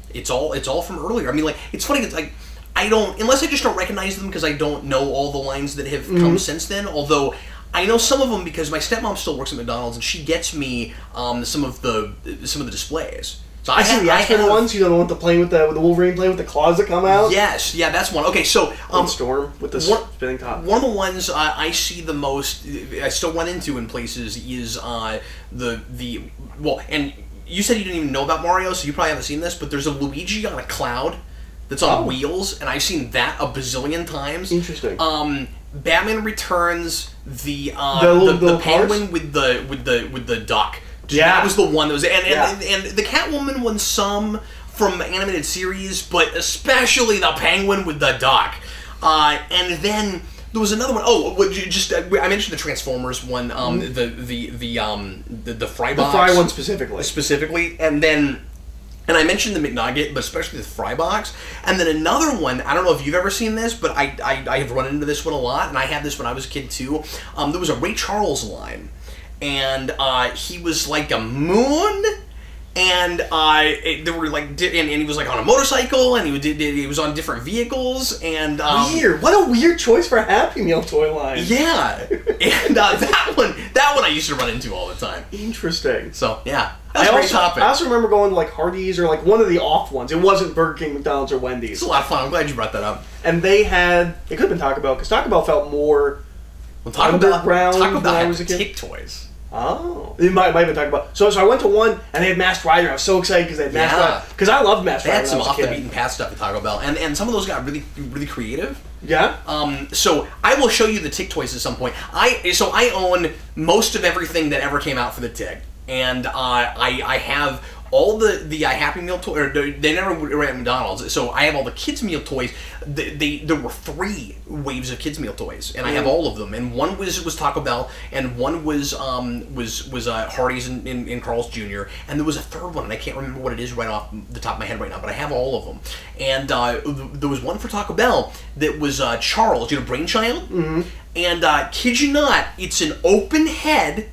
from earlier. I mean, like, it's funny. It's like I don't, unless I just don't recognize them because I don't know all the lines that have come since then. Although I know some of them because my stepmom still works at McDonald's and she gets me some of the displays. So I see the X-Men ones. You don't want the plane with the Wolverine plane with the claws that come out. Yes, yeah, that's one. Okay, so Storm with the spinning top. One of the ones I see the most, I still run into in places is the and you said you didn't even know about Mario, so you probably haven't seen this, but there's a Luigi on a cloud that's on wheels, and I've seen that a bazillion times. Interesting. Batman Returns, the penguin with the duck. Yeah, that was the one that was, and the Catwoman won some. from animated series, but especially the penguin with the duck. And then there was another one. Oh, I mentioned the Transformers one. The Fry box. The Fry one specifically. And I mentioned the McNugget, but especially the Fry box. And then another one, I don't know if you've ever seen this, but I have run into this one a lot, and I had this when I was a kid too. There was a Ray Charles line, and he was like a moon, and there were like, and he was like on a motorcycle, and he was on different vehicles, and weird. What a weird choice for a Happy Meal toy line. Yeah, and that one I used to run into all the time. Interesting. So yeah. That's a great topic. I also remember going to like Hardee's or like one of the off ones. It wasn't Burger King, McDonald's, or Wendy's. It's a lot of fun. I'm glad you brought that up. And it could have been Taco Bell, because Taco Bell felt more underground Taco Bell when I had was a kid. Tick toys. Oh. It might have been Taco Bell. So I went to one, and they had Masked Rider. I was so excited because they had Masked Rider. Because I loved Masked Rider. They had some off-the-beaten-path stuff at Taco Bell. And some of those got really, really creative. Yeah? So I will show you the Tick toys at some point. I own most of everything that ever came out for the Tick. And I have all the Happy Meal toys. They never were at McDonald's, so I have all the kids' meal toys. There were 3 waves of kids' meal toys, and I have all of them. And one was Taco Bell, and one was Hardee's and Carl's Jr. And there was a third one, and I can't remember what it is right off the top of my head right now, but I have all of them. And there was one for Taco Bell that was Charles, Brainchild. Mm-hmm. And kid you not, it's an open head.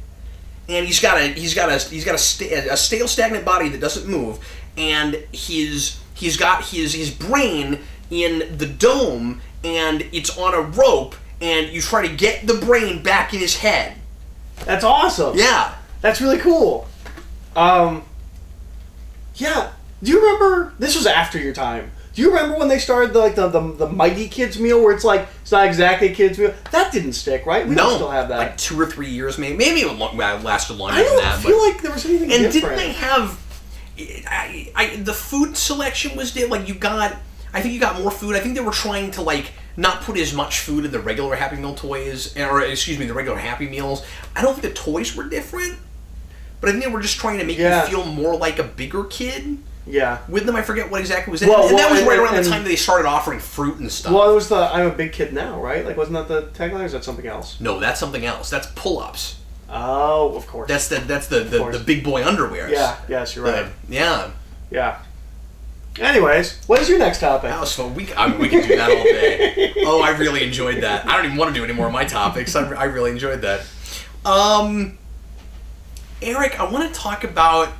And he's got a stale, stagnant body that doesn't move, and he's got his brain in the dome, and it's on a rope, and you try to get the brain back in his head. That's awesome. Yeah, that's really cool. Yeah. Do you remember? This was after your time. Do you remember when they started the Mighty Kids meal, where it's like, it's not exactly a kids meal? That didn't stick, right? We don't still have that. Like 2 or 3 years, maybe. Maybe it lasted longer than that. I don't feel like there was anything different. And didn't they have... the food selection was... Like, I think you got more food. I think they were trying to, like, not put as much food in the regular Happy Meal toys, or, excuse me, the regular Happy Meals. I don't think the toys were different, but I think they were just trying to make you feel more like a bigger kid. Yeah. With them, I forget what exactly was in. And that was right around the time that they started offering fruit and stuff. Well, it was the I'm a big kid now, right? Like, wasn't that the tagline, or is that something else? No, that's something else. That's pull-ups. Oh, of course. That's the big boy underwears. Yeah, yes, you're right. Yeah. Yeah. Anyways, what is your next topic? That was fun. We can do that all day. Oh, I really enjoyed that. I don't even want to do any more of my topics. I really enjoyed that. Eric, I want to talk about...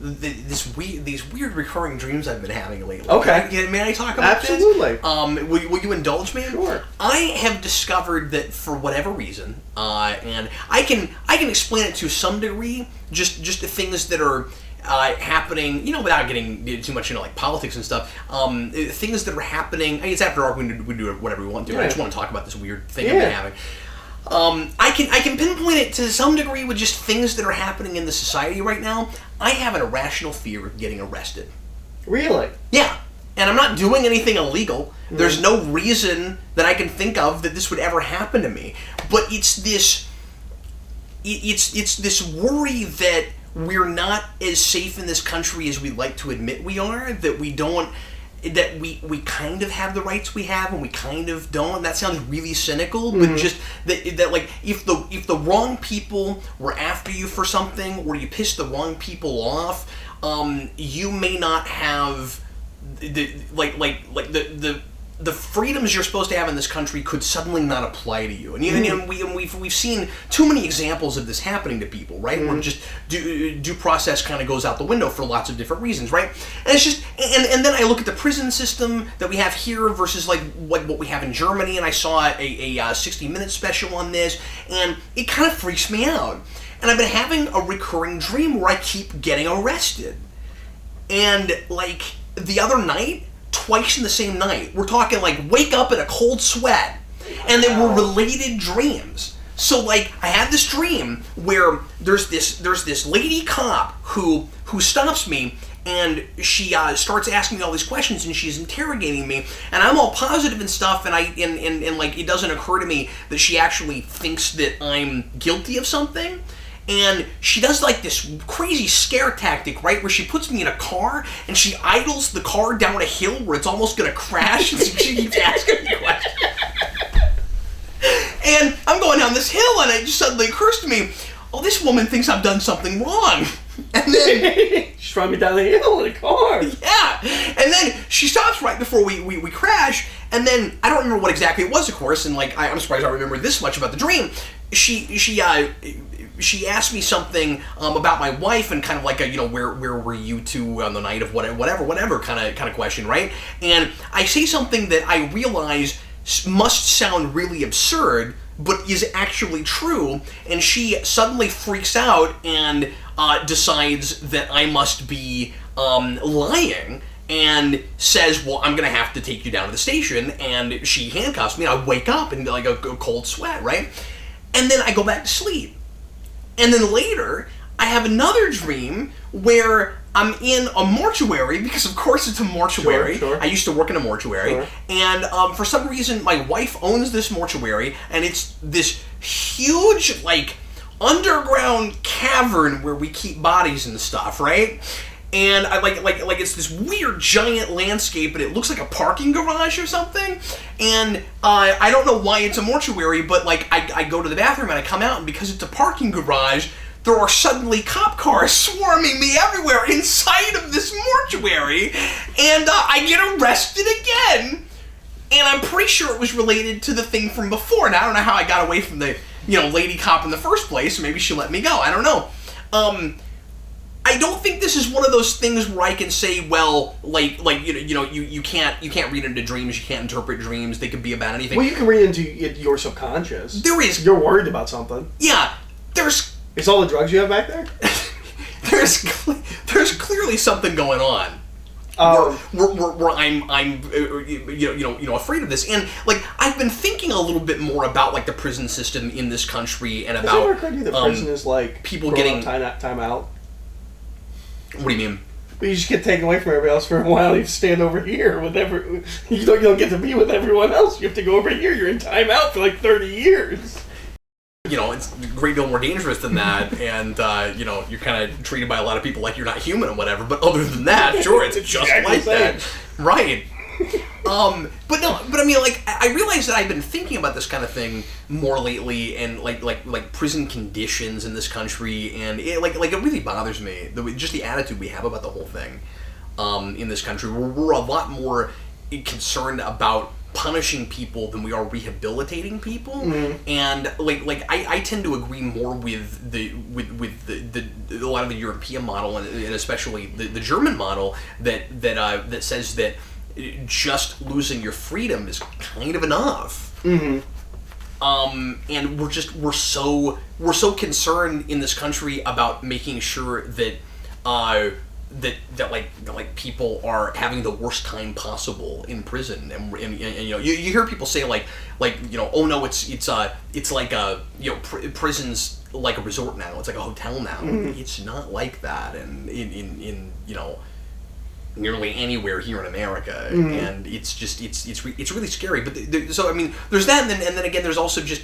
these weird recurring dreams I've been having lately. Okay. May I talk about Absolutely. this? Will you indulge me? Sure. I have discovered that for whatever reason, and I can explain it to some degree, just the things that are happening, without getting too much into like politics and stuff. Things that are happening. It's after dark. We do whatever we want to. Yeah. I just want to talk about this weird thing I've been having. I can pinpoint it to some degree with just things that are happening in the society right now. I have an irrational fear of getting arrested. Really? Yeah. And I'm not doing anything illegal. Mm-hmm. There's no reason that I can think of that this would ever happen to me. But it's this worry that we're not as safe in this country as we'd like to admit we are, that we don't... that we kind of have the rights we have and we kind of don't. That sounds really cynical, but just that like if the wrong people were after you for something, or you pissed the wrong people off, you may not have the freedoms you're supposed to have in this country could suddenly not apply to you. And we've seen too many examples of this happening to people, right? Where just due process kind of goes out the window for lots of different reasons, right? And it's just, and then I look at the prison system that we have here versus like what we have in Germany, and I saw a 60 Minutes special on this, and it kind of freaks me out. And I've been having a recurring dream where I keep getting arrested. And like the other night, twice in the same night. We're talking like wake up in a cold sweat. And they were related dreams. So like I had this dream where there's this lady cop who stops me, and she starts asking me all these questions, and she's interrogating me, and I'm all positive and stuff, and like it doesn't occur to me that she actually thinks that I'm guilty of something. And she does like this crazy scare tactic, right, where she puts me in a car and she idles the car down a hill where it's almost going to crash, and she keeps asking me questions. And I'm going down this hill, and it just suddenly occurs to me, oh, this woman thinks I've done something wrong. And then she's driving me down the hill in a car. Yeah. And then she stops right before we crash, and then I don't remember what exactly it was, of course, and like I'm surprised I remember this much about the dream. She asked me something about my wife, and kind of like a, you know, where were you two on the night of whatever kind of question, right? And I say something that I realize must sound really absurd, but is actually true, and she suddenly freaks out and decides that I must be lying, and says, well, I'm gonna have to take you down to the station, and she handcuffs me, and I wake up in like a cold sweat, right? And then I go back to sleep. And then later, I have another dream where I'm in a mortuary, because of course it's a mortuary. Sure. I used to work in a mortuary. Sure. And for some reason, my wife owns this mortuary, and it's this huge, like, underground cavern where we keep bodies and stuff, right? And I like it's this weird giant landscape, and it looks like a parking garage or something. And I don't know why it's a mortuary, but like I go to the bathroom and I come out, and because it's a parking garage, there are suddenly cop cars swarming me everywhere inside of this mortuary, and I get arrested again. And I'm pretty sure it was related to the thing from before. And I don't know how I got away from the, you know, lady cop in the first place. Maybe she let me go. I don't know. I don't think this is one of those things where I can say, well, you can't read into dreams, you can't interpret dreams. They could be about anything. Well, you can read into your subconscious. There is. You're worried about something. Yeah, there's. Is all the drugs you have back there? there's clearly something going on. Where I'm afraid of this, and like I've been thinking a little bit more about like the prison system in this country, and about. Has it ever occurred to you that prison is like people getting time out? What do you mean? But you just get taken away from everybody else for a while. You stand over here with you don't get to be with everyone else. You have to go over here. You're in timeout for like 30 years. You know, it's a great deal more dangerous than that, and you're kind of treated by a lot of people like you're not human and whatever. But other than that, sure, it's just exactly like that, right? But I mean, like, I realize that I've been thinking about this kind of thing more lately, and like prison conditions in this country, and it really bothers me. Just the attitude we have about the whole thing in this country. We're a lot more concerned about punishing people than we are rehabilitating people, and I tend to agree more with the a lot of the European model, and especially the German model that says that just losing your freedom is kind of enough. And we're so concerned in this country about making sure that that people are having the worst time possible in prison, and you hear people say oh no, it's like prison's like a resort now, it's like a hotel now. It's not like that, and in nearly anywhere here in America, and it's really scary. But so I mean, there's that, and then again, there's also just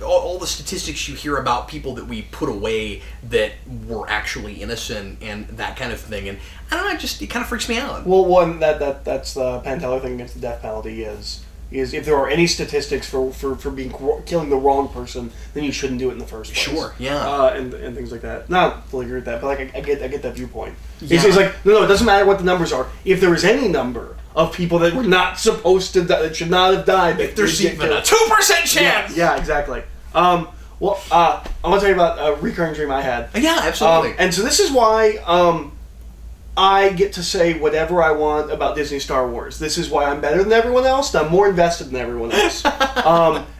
all the statistics you hear about people that we put away that were actually innocent and that kind of thing, and I don't know, it kind of freaks me out. Well, one that's the Penn Teller thing against the death penalty is if there are any statistics for killing the wrong person, then you shouldn't do it in the first place. Sure, yeah, and things like that. Not fully agree with that, but like I get that viewpoint. Yeah. He's like, no, it doesn't matter what the numbers are. If there is any number of people that were not supposed to that should not have died, if there's even a 2% chance. Yeah, exactly. I want to tell you about a recurring dream I had. Yeah, absolutely. And so this is why I get to say whatever I want about Disney Star Wars. This is why I'm better than everyone else, and I'm more invested than everyone else.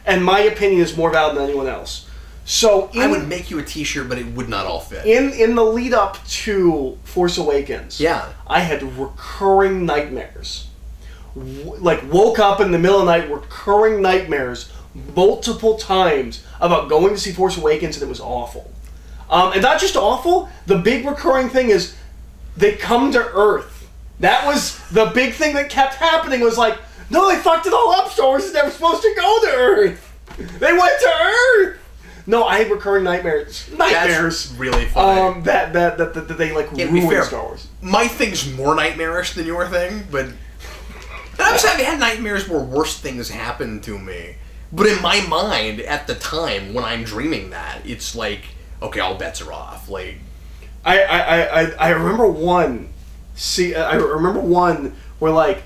And my opinion is more valid than anyone else. So I would make you a t-shirt, but it would not all fit. In the lead up to Force Awakens, yeah, I had recurring nightmares. Woke up in the middle of the night, recurring nightmares multiple times about going to see Force Awakens, and it was awful. And not just awful, the big recurring thing is they come to Earth. That was the big thing that kept happening, was like, no, they fucked it all up. Star Wars is never supposed to go to Earth. They went to Earth. No, I had recurring nightmares. Nightmares. That's really funny. That they like ruin Star Wars. My thing's more nightmarish than your thing, but I've had nightmares where worse things happen to me. But in my mind, at the time when I'm dreaming that, it's like, okay, all bets are off. Like, I remember one. I remember one where like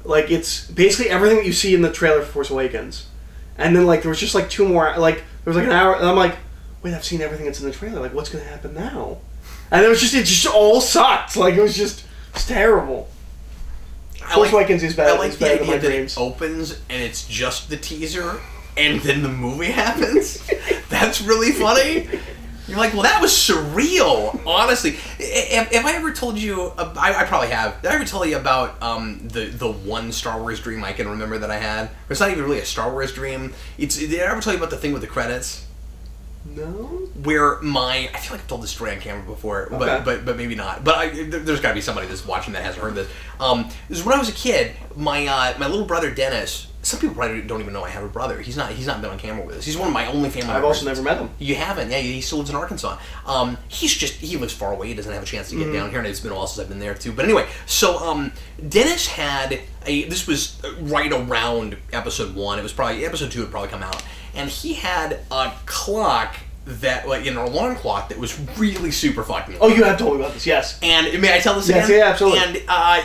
it's basically everything that you see in the trailer for Force Awakens, and then like there was just like 2 more, like there was like an hour, and I'm like, wait, I've seen everything that's in the trailer. Like, what's gonna happen now? And it just all sucked. Like it's terrible. Force Awakens is better. I like the idea that it opens and it's just the teaser, and then the movie happens. That's really funny. You're like, well, that was surreal. Honestly, if I ever told you, I probably have. Did I ever tell you about the one Star Wars dream I can remember that I had? It's not even really a Star Wars dream. Did I ever tell you about the thing with the credits? No. Where I feel like I've told this story on camera before, okay. but maybe not. But there's got to be somebody that's watching that hasn't heard this. This is when I was a kid. My little brother Dennis. Some people probably don't even know I have a brother. He's not been on camera with us. He's one of my only family members. I've also never met him. You haven't? Yeah, he still lives in Arkansas. He lives far away. He doesn't have a chance to get down here, and it's been a while since I've been there too. But anyway, so Dennis had this was right around episode 1. It was probably episode 2 would probably come out, and he had a clock that, like, an alarm clock that was really super fucking loud. Oh, you have told me about this, yes. And may I tell this again? Yes, yeah, absolutely. And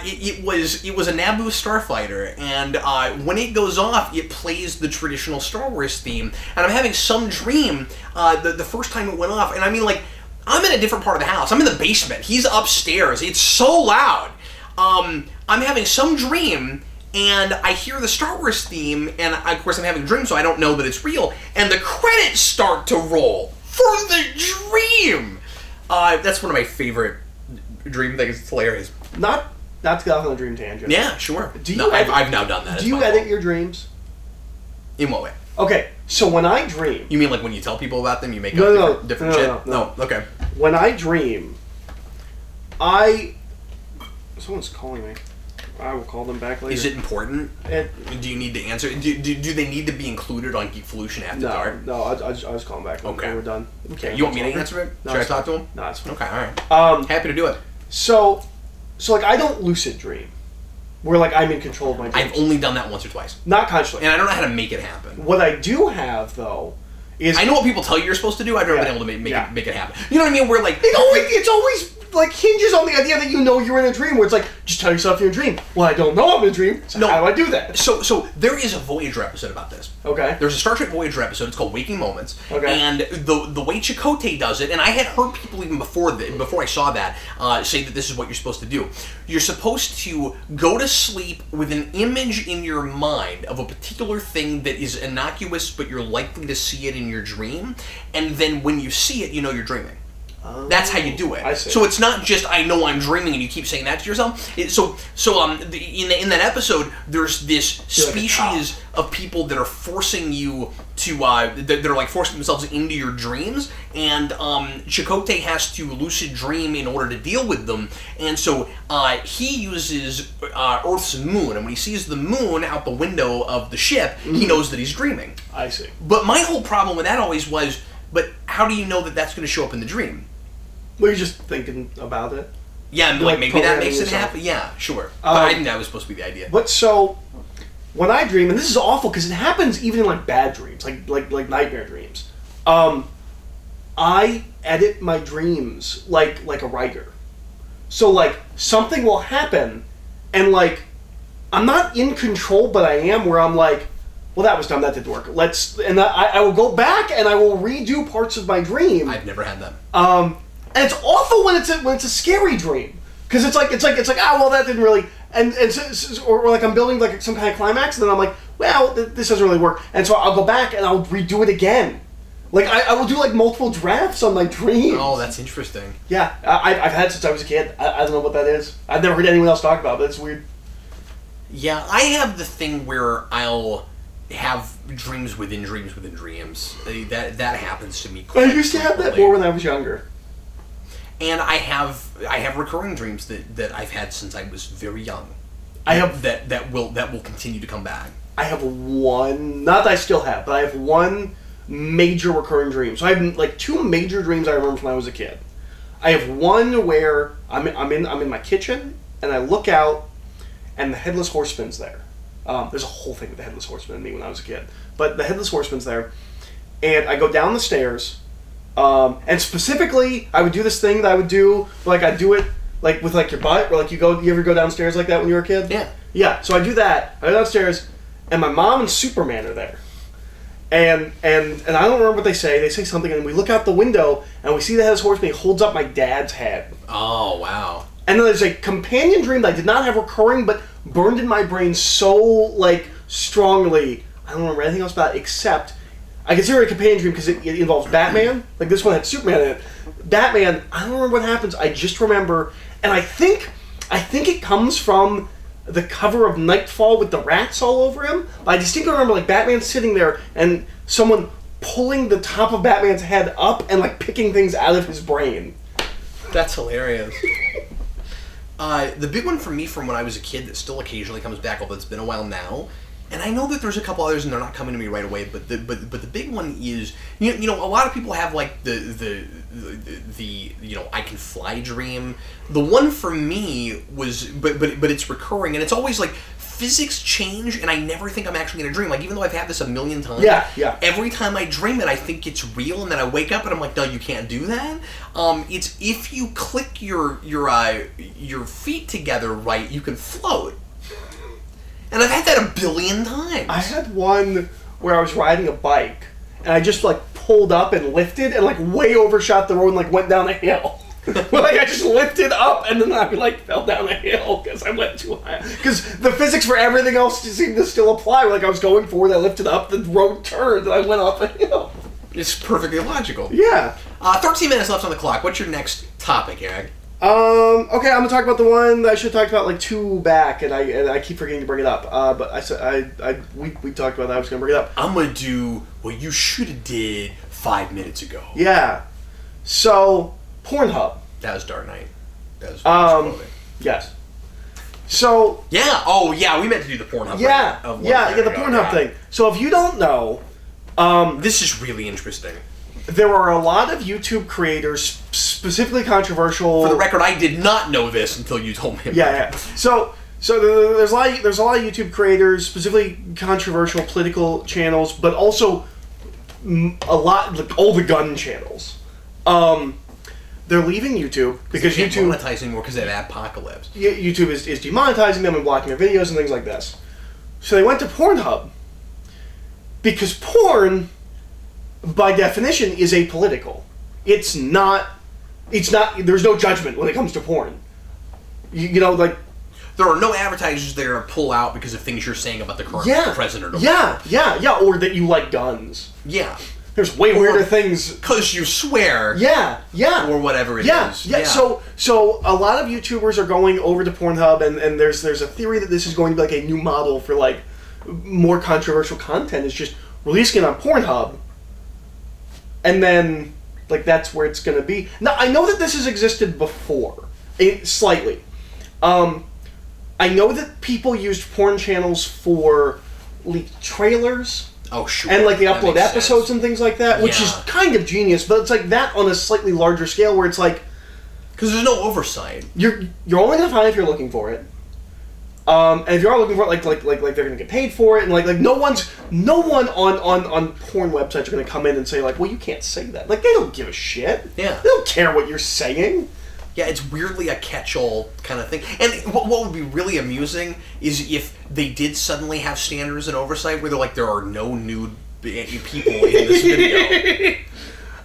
it was a Naboo starfighter, and when it goes off, it plays the traditional Star Wars theme. And I'm having some dream the first time it went off, and I mean, like, I'm in a different part of the house. I'm in the basement. He's upstairs. It's so loud. I'm having some dream, and I hear the Star Wars theme, and of course I'm having a dream, so I don't know that it's real, and the credits start to roll for the dream. That's one of my favorite dream things. It's hilarious. Not to get off on a dream tangent. Yeah, sure. I've now done that. Do you edit your dreams? In what way? Okay, so when I dream... You mean like when you tell people about them, you make up different shit? No, okay. When I dream, someone's calling me. I will call them back later. Is it important? Do you need to answer? Do they need to be included on Geekvolution after dark? No, I'll just call them back when we're done. Okay. You want me to answer it? No, Should I talk to him? No, it's fine. Okay, all right. Happy to do it. So like, I don't lucid dream, where like I'm in control of my dreams. I've only done that once or twice. Not consciously. And I don't know how to make it happen. What I do have, though, is... I know what people tell you you're supposed to do. I've never been able to make it happen. You know what I mean? Where like... It's always like hinges on the idea that you know you're in a dream, where it's like, just tell yourself you're in a dream. Well, I don't know I'm in a dream, so how do I do that? So there is a Voyager episode about this. Okay. There's a Star Trek Voyager episode. It's called Waking Moments. Okay. And the way Chakotay does it, and I had heard people even before I saw that say that this is what you're supposed to do. You're supposed to go to sleep with an image in your mind of a particular thing that is innocuous, but you're likely to see it in your dream, and then when you see it, you know you're dreaming. That's how you do it. I see. So it's not just I know I'm dreaming and you keep saying that to yourself. In that episode, there's this species of people that are forcing you to that are like forcing themselves into your dreams, and Chakotay has to lucid dream in order to deal with them. And so he uses Earth's moon, and when he sees the moon out the window of the ship, he knows that he's dreaming. I see. But my whole problem with that always was, but how do you know that that's going to show up in the dream? Well, you're just thinking about it. Yeah, like maybe that makes it happen. Yeah, sure. But I think that was supposed to be the idea. But so, when I dream, and this is awful because it happens even in like bad dreams, like nightmare dreams. I edit my dreams like a writer. So like something will happen, and like I'm not in control, but I am. Where I'm like, well, that was dumb. That didn't work. I will go back and I will redo parts of my dream. I've never had that. And it's awful when it's a scary dream, because it's like well, that didn't really, or like I'm building like some kind of climax, and then I'm like, well, this doesn't really work, and so I'll go back and I'll redo it again. Like I will do like multiple drafts on my dreams. Oh, that's interesting. Yeah, I've had it since I was a kid. I don't know what that is. I've never heard anyone else talk about it, but it's weird. Yeah, I have the thing where I'll have dreams within dreams within dreams. That happens to me quite I used to have that more when I was younger. And I have recurring dreams that I've had since I was very young. I have that will continue to come back. I have one, not that I still have, but I have one major recurring dreams. So I have like 2 major dreams I remember from when I was a kid. I have one where I'm in my kitchen and I look out and the Headless Horseman's there. There's a whole thing with the Headless Horseman in me when I was a kid, but the Headless Horseman's there, and I go down the stairs, and specifically I would do this thing that I would do, like I'd do it like with like your butt, where like you ever go downstairs like that when you were a kid? Yeah. Yeah. So I do that. I go downstairs, and my mom and Superman are there. And I don't remember what they say. They say something, and we look out the window, and we see the Headless Horseman. He holds up my dad's head. Oh, wow. And then there's a companion dream that I did not have recurring, but burned in my brain so, like, strongly. I don't remember anything else about it, except I consider it a companion dream because it involves Batman. Like, this one had Superman in it. Batman, I don't remember what happens. I just remember, and I think it comes from the cover of Nightfall with the rats all over him. But I distinctly remember, like, Batman sitting there and someone pulling the top of Batman's head up and, like, picking things out of his brain. That's hilarious. The big one for me from when I was a kid that still occasionally comes back, although it's been a while now, and I know that there's a couple others and they're not coming to me right away, but the big one is, you know, a lot of people have like the you know, I can fly dream. The one for me was, but it's recurring, and it's always like physics change, and I never think I'm actually gonna dream. Like, even though I've had this a million times, yeah. every time I dream it, I think it's real, and then I wake up and I'm like, no, you can't do that. It's if you click your feet together right, you can float. And I've had that a billion times. I had one where I was riding a bike, and I just, like, pulled up and lifted, and, like, way overshot the road and, like, went down a hill. Well, like, I just lifted up, and then I, like, fell down a hill because I went too high. Because the physics for everything else seemed to still apply. Like, I was going forward, I lifted up, the road turned, and I went off a hill. It's perfectly logical. Yeah. 13 minutes left on the clock. What's your next topic, Eric? Okay, I'm gonna talk about the one that I should have talked about like 2 back, and I keep forgetting to bring it up. But I said we talked about that. I was gonna bring it up. I'm gonna do what you should have did 5 minutes ago. Yeah. So Pornhub. That was Dark Knight. That was yes. So yeah. Oh yeah, we meant to do the Pornhub. Yeah. The Pornhub thing. So if you don't know, this is really interesting. There are a lot of YouTube creators, specifically controversial. For the record, I did not know this until you told me. Yeah. So there's a lot of YouTube creators, specifically controversial political channels, but also a lot like all the gun channels. They're leaving YouTube because they can't YouTube monetize anymore because of Apocalypse. YouTube is demonetizing them and blocking their videos and things like this. So they went to Pornhub because porn, by definition, is apolitical. It's not. There's no judgment when it comes to porn. You know, like there are no advertisers that are going to pull out because of things you're saying about the current president. Yeah, or that you like guns. Yeah. There's way weirder things. Because you swear. Yeah. Or whatever it is. Yeah. So a lot of YouTubers are going over to Pornhub, and there's a theory that this is going to be like a new model for like more controversial content. Is just releasing it on Pornhub, and then like that's where it's going to be. Now I know that this has existed before, slightly. I know that people used porn channels for leaked trailers. Oh, sure. And like they upload episodes and things like that, which is kind of genius, but it's like that on a slightly larger scale where it's like, because there's no oversight. You're only gonna find it if you're looking for it. And if you are looking for it, like they're gonna get paid for it, and like no one on porn websites are gonna come in and say like, well, you can't say that. Like they don't give a shit. Yeah. They don't care what you're saying. Yeah, it's weirdly a catch-all kind of thing. And what would be really amusing is if they did suddenly have standards and oversight where they're like, there are no nude people in this video.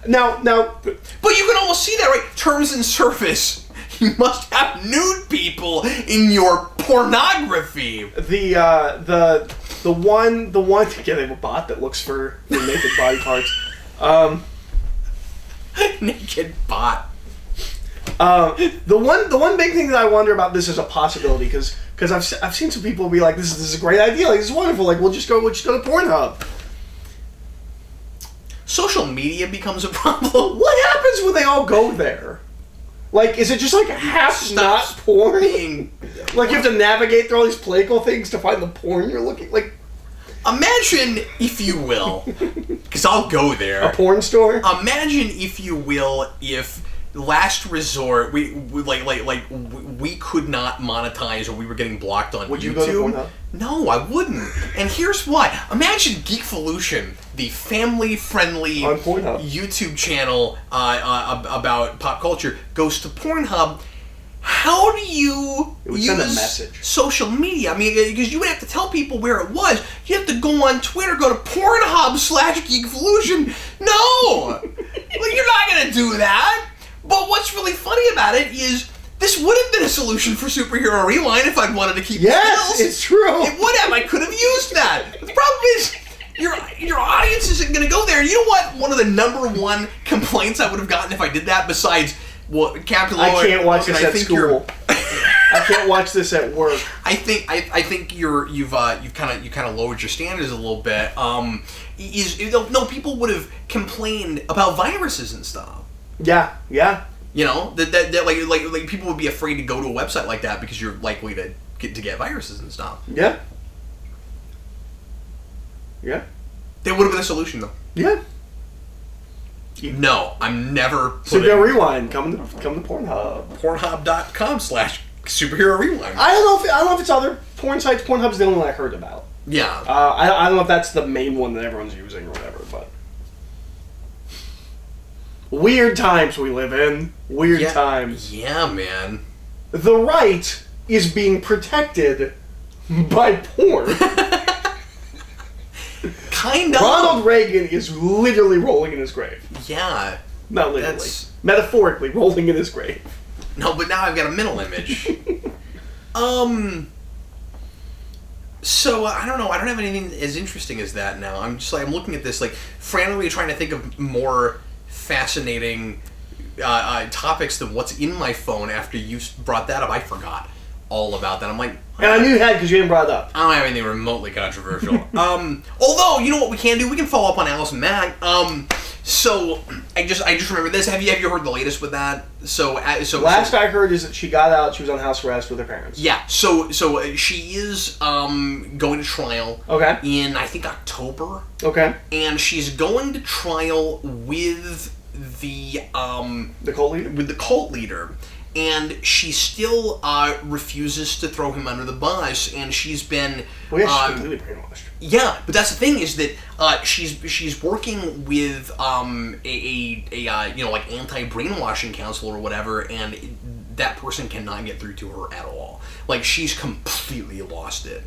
Now, but you can almost see that, right? Terms and service. You must have nude people in your pornography. The one yeah, they have a bot that looks for naked body parts. Naked bot. The one big thing that I wonder about this is a possibility because I've seen some people be like, this is a great idea, like this is wonderful, like we'll just go to Pornhub. Social media becomes a problem. What happens when they all go there? Like, is it just like half not porn? Like you have to navigate through all these political things to find the porn you're looking like. Imagine, if you will, because I'll go there. A porn store? Imagine, if you will, if last resort we could not monetize or we were getting blocked on YouTube. Would you go to Pornhub? No, I wouldn't. And here's why. Imagine Geekvolution, the family-friendly YouTube channel about pop culture, goes to Pornhub. How do you use social media? I mean, because you would have to tell people where it was. You have to go on Twitter, go to Pornhub/Geekvolution. No! Well, you're not going to do that. But what's really funny about it is this would have been a solution for Superhero Rewind if I'd wanted to keep the skills. It's true. It would have. I could have used that. The problem is your audience isn't going to go there. You know what? One of the number one complaints I would have gotten if I did that, besides Captain Lloyd, I can't watch this at school. I can't watch this at work. I think you've kind of lowered your standards a little bit. People would have complained about viruses and stuff. Yeah. You know that like people would be afraid to go to a website like that because you're likely to get viruses and stuff. Yeah. That would have been a solution though. Yeah. No, I'm never. Superhero Rewind. Come to Pornhub. Pornhub.com/Superhero Rewind. I don't know if it's other porn sites. Pornhub's the only one I heard about. Yeah. I don't know if that's the main one that everyone's using or whatever, but. Weird times we live in. Weird times. Yeah, man. The right is being protected by porn. Kind of. Ronald Reagan is literally rolling in his grave. Yeah. Not literally. Metaphorically rolling in his grave. No, but now I've got a mental image. So, I don't know. I don't have anything as interesting as that now. I'm just I'm looking at this, frantically trying to think of more fascinating topics than what's in my phone. After you brought that up, I forgot all about that. I'm like... And I knew you had because you didn't brought it up. I don't have anything remotely controversial. Although, you know what we can do? We can follow up on Allison Mack. So, I just remember this. Have you heard the latest with that? Last I heard is that she got out, she was on house arrest with her parents. Yeah, so she is going to trial in, I think, October. Okay. And she's going to trial with the cult leader? With the cult leader. And she still refuses to throw him under the bus, and she's been... Well, yeah, she's completely brainwashed. Yeah, but that's the thing is that she's working with anti-brainwashing counselor or whatever, and that person cannot get through to her at all. She's completely lost it.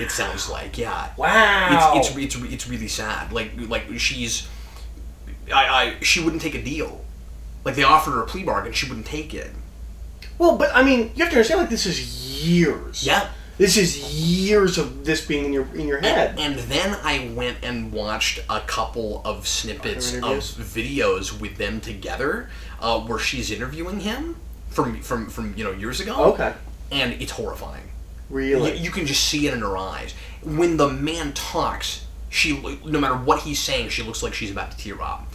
It sounds like, yeah. Wow. It's really sad. She's she wouldn't take a deal. They offered her a plea bargain, she wouldn't take it. Well, but I mean, you have to understand. This is years. Yeah. This is years of this being in your head. And then I went and watched a couple of snippets of videos with them together, where she's interviewing him from years ago. Okay. And it's horrifying. Really? You can just see it in her eyes. When the man talks, no matter what he's saying, she looks like she's about to tear up.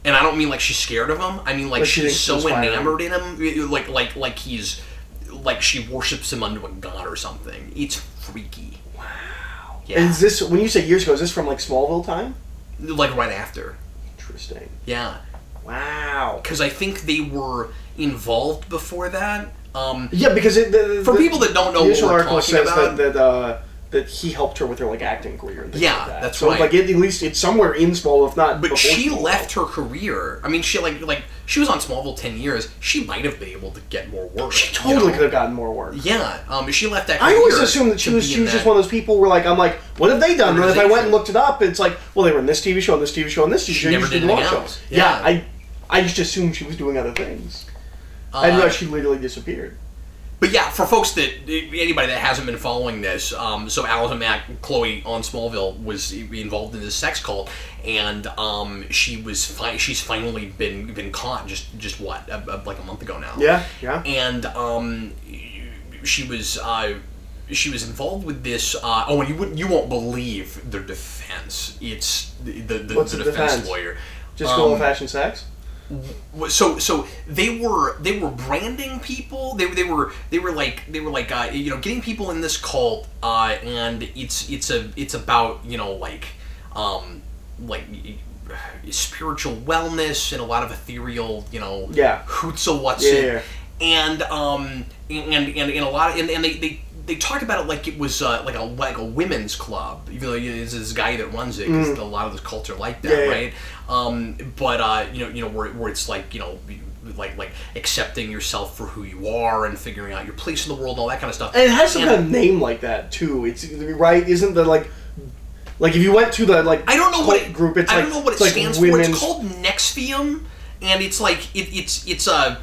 And I don't mean she's scared of him. I mean she's so enamored in him, she worships him unto a god or something. It's freaky. Wow. Yeah. And is this, when you say years ago, is this from Smallville time? Right after. Interesting. Yeah. Wow. Because I think they were involved before that. Yeah, because for people that don't know what we're talking about, that he helped her with her acting career and things like that. That's so, right. At least it's somewhere in Smallville, if not. But she left her career. I mean, she she was on Smallville 10 years. She might have been able to get more work. She totally could have gotten more work. Yeah. She left that career. I always assumed that she was just one of those people where I'm like, what have they done? And if I went and looked it up, it's well, they were in this TV show, and this TV show, and this TV show. She never did anything else. Yeah. I just assumed she was doing other things. I didn't know she literally disappeared. But yeah, for anybody that hasn't been following this, so Allison Mack, Chloe on Smallville, was involved in this sex cult, and she's finally been caught just what, a month ago now. Yeah. And she was involved with this. And you won't believe their defense. It's the What's defense lawyer. Just old-fashioned sex. So they were branding people. They were like getting people in this cult, and it's about spiritual wellness and a lot of ethereal hoots of what's it, and a lot of, and they talk about it like it was like a women's club, even though it's this guy that runs it, because a lot of those cults are like that, right? Where it's like like accepting yourself for who you are and figuring out your place in the world, and all that kind of stuff. And it has some kind of name like that too. It's right, isn't the like if you went to the I don't know what group, it's I don't know what it like stands for. It's called Nexium, and it's like it's an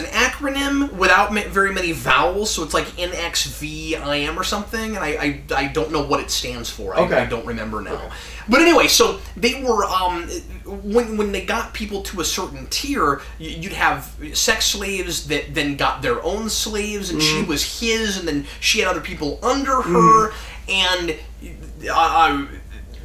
acronym without very many vowels, so it's like NXVIM or something, and I don't know what it stands for. I don't remember now. Okay. But anyway, so they were when they got people to a certain tier, you'd have sex slaves that then got their own slaves, and she was his, and then she had other people under her, and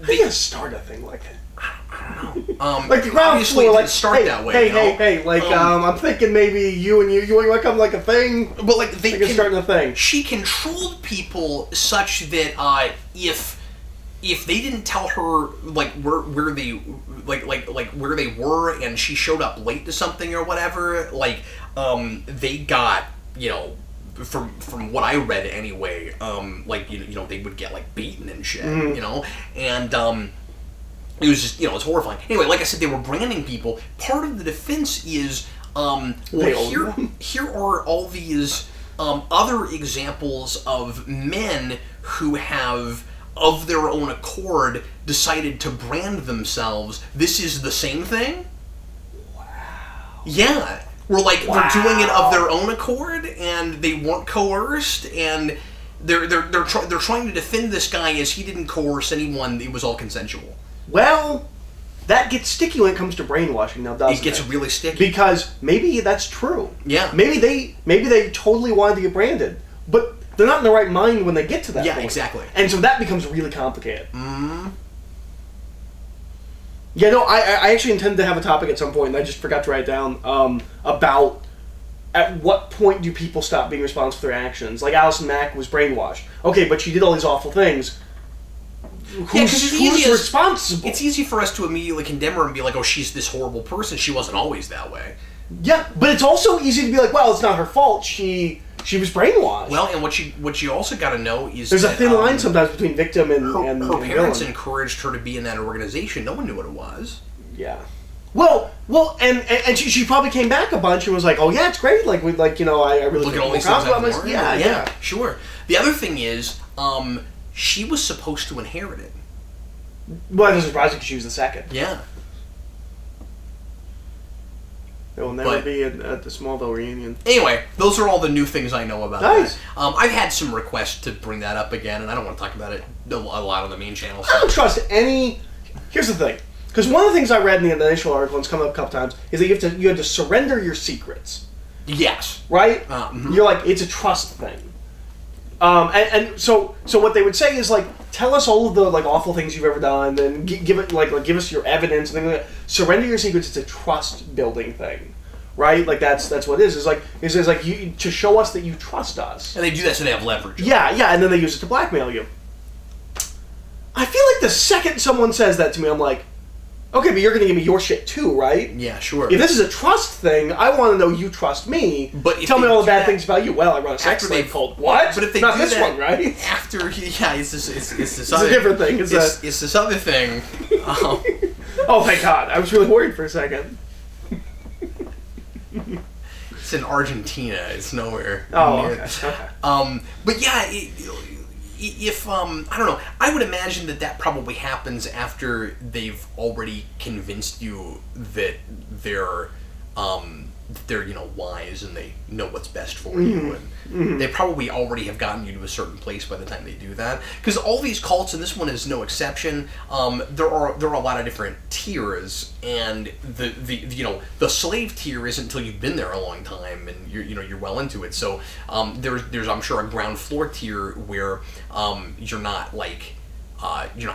they start a thing like that. I don't know. Like the ground floor, like start that way. Hey! Like I'm thinking maybe you want to come like a thing. But like they can start a thing. She controlled people such that if they didn't tell her like where they like where they were, and she showed up late to something or whatever, they got from what I read anyway, they would get like beaten and shit, and it was just, it's horrifying. Anyway, like I said, they were branding people. Part of the defense is, here are all these other examples of men who have, of their own accord, decided to brand themselves. This is the same thing? Wow. Yeah. They're doing it of their own accord, and they weren't coerced, and they're trying to defend this guy as he didn't coerce anyone. It was all consensual. Well, that gets sticky when it comes to brainwashing now, doesn't it? It gets really sticky. Because maybe that's true. Yeah. Maybe they totally wanted to get branded, but they're not in the right mind when they get to that point. Yeah, exactly. And so that becomes really complicated. Mm-hmm. Yeah, no, I actually intended to have a topic at some point, and I just forgot to write it down, about at what point do people stop being responsible for their actions? Like Alison Mack was brainwashed. Okay, but she did all these awful things. Who's responsible? It's easy for us to immediately condemn her and be like, oh, she's this horrible person. She wasn't always that way. Yeah, but it's also easy to be like, well, it's not her fault. She was brainwashed. Well, and what you also got to know is there's a thin line sometimes between victim and her parents villain. Encouraged her to be in that organization. No one knew what it was. Yeah. Well, and she probably came back a bunch and was like, oh yeah, it's great. I really look at all these things. Yeah, sure. The other thing is, she was supposed to inherit it. Well, it doesn't surprise me because she was the second. Yeah. There will never be at the Smallville reunion. Anyway, those are all the new things I know about nice. that. I've had some requests to bring that up again, and I don't want to talk about it a lot on the main channel. So. I don't trust any... Here's the thing. Because one of the things I read in the initial article, and it's come up a couple times, is that you have to surrender your secrets. Yes. Right? You're like, it's a trust thing. So what they would say is tell us all of the awful things you've ever done, and give us your evidence and things like that. Surrender your secrets. It's a trust building thing, right? That's what it is. It's like you to show us that you trust us. And they do that so they have leverage. Yeah, and then they use it to blackmail you. I feel like the second someone says that to me, I'm like, okay, but you're going to give me your shit too, right? Yeah, sure. If this is a trust thing, I want to know you trust me. But tell me all the bad things about you. Well, I run a sex slave cult. What? But if they not do this that one, right? After, it's this other, a different thing. It's this other thing. Oh my god! I was really worried for a second. It's in Argentina. It's nowhere. Oh, near. Okay. But yeah. If I don't know, I would imagine that probably happens after they've already convinced you that they're wise and they know what's best for you, and they probably already have gotten you to a certain place by the time they do that. Because all these cults, and this one is no exception, there are a lot of different tiers, and the slave tier isn't until you've been there a long time and you're well into it. So there's I'm sure a ground floor tier where you're not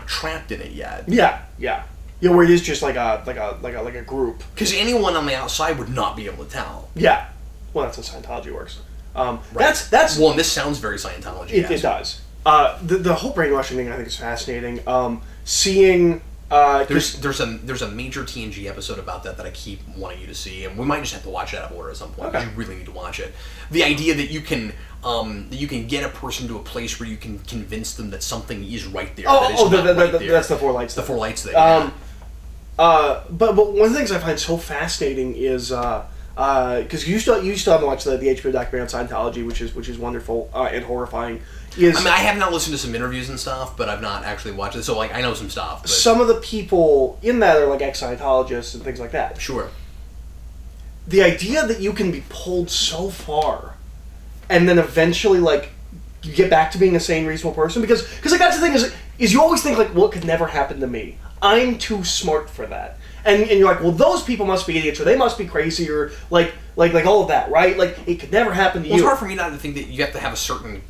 trapped in it yet. Yeah. Yeah, where it is just like a group. Because anyone on the outside would not be able to tell. Yeah. Well, that's how Scientology works. Right. That's well, and this sounds very Scientology. It does. The whole brainwashing thing I think is fascinating. Seeing there's a major TNG episode about that I keep wanting you to see, and we might just have to watch it out of order at some point. Okay. You really need to watch it. The idea that you can get a person to a place where you can convince them that something is right there. That's the four lights. The four lights thing. But one of the things I find so fascinating is because you still haven't watched the HBO documentary on Scientology, which is wonderful and horrifying. I have not listened to some interviews and stuff, but I've not actually watched it. So I know some stuff. But. Some of the people in that are ex-Scientologists and things like that. Sure. The idea that you can be pulled so far, and then eventually you get back to being a sane, reasonable person, because that's the thing is you always think well, it could never happen to me. I'm too smart for that. And you're like, well, those people must be idiots, or they must be crazy, or like all of that, right? It could never happen to you. It's hard for me not to think that you have to have a certain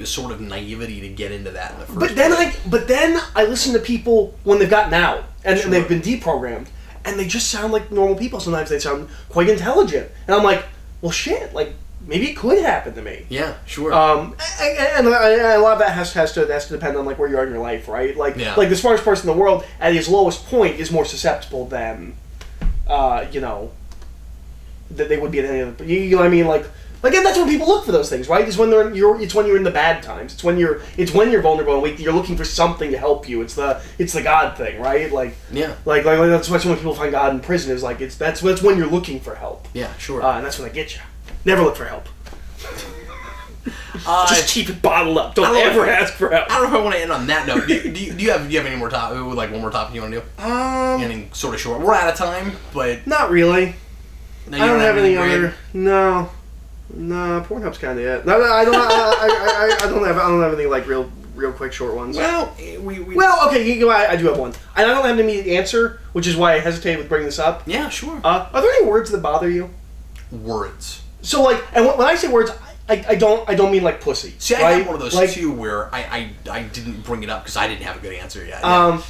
sort of naivety to get into that in the first place. But then I listen to people when they've gotten out and Sure. they've been deprogrammed, and they just sound like normal people. Sometimes they sound quite intelligent, and I'm like, well, shit, maybe it could happen to me. Yeah, sure. And a lot of that has to depend on where you are in your life, right? The smartest person in the world at his lowest point is more susceptible than, that they would be at any other. You know what I mean? And that's when people look for those things, right? It's when you're in the bad times. It's when you're vulnerable and you're looking for something to help you. It's the God thing, right? Yeah. That's why so many people find God in prison. That's when you're looking for help. Yeah, sure. And that's when they get you. Never look for help. Just keep it bottled up. Don't ever ask for help. I don't know if I want to end on that note. Do you have any more topic? One more topic you want to do? Anything sort of short. We're out of time, but not really. No, I don't have any other. No, Pornhub's kind of it. No, I don't. I don't have any real quick short ones. Well, okay. I do have one, and I don't have an immediate answer, which is why I hesitated with bringing this up. Yeah, sure. Are there any words that bother you? Words. So and when I say words, I don't mean pussy. See, right? I had one of those too where I didn't bring it up because I didn't have a good answer yet. Yeah.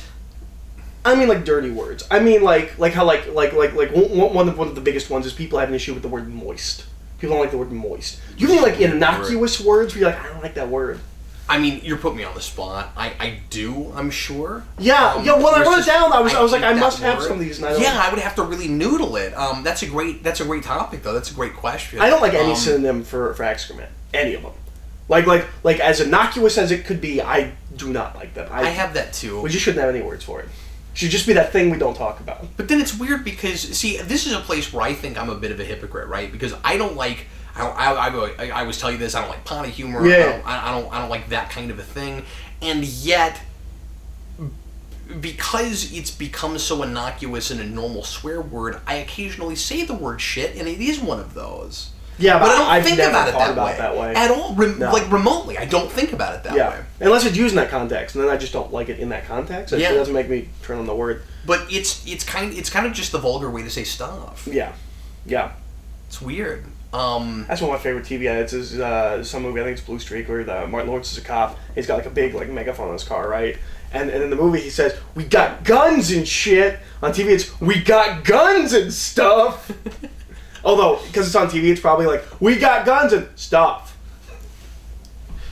I mean dirty words. I mean how one of the biggest ones is people have an issue with the word moist. People don't like the word moist. Do you think innocuous words where you're I don't like that word? I mean, you're putting me on the spot. I do, I'm sure. Yeah. When I wrote it down, I was I must have some of these. And I would have to really noodle it. That's a great topic, though. That's a great question. I don't like any synonym for excrement. Any of them. Like as innocuous as it could be, I do not like them. I have that too. We just shouldn't have any words for it. It should just be that thing we don't talk about. But then it's weird because, see, this is a place where I think I'm a bit of a hypocrite, right? Because I don't like... I always tell you this. I don't like potty humor. Yeah. I don't like that kind of a thing. And yet, because it's become so innocuous and a normal swear word, I occasionally say the word shit, and it is one of those. Yeah, but I I've don't think never about it thought about it that way at all. No. Remotely, I don't think about it that way. Unless it's used in that context, and then I just don't like it in that context. It doesn't make me turn on the word. But it's kind of just the vulgar way to say stuff. Yeah. It's weird. That's one of my favorite TV edits is some movie, I think it's Blue Streak, where Martin Lawrence is a cop. He's got a big megaphone in his car, right? And in the movie he says, "We got guns and shit." On TV it's, "We got guns and stuff." Although, because it's on TV, it's probably "We got guns and stuff."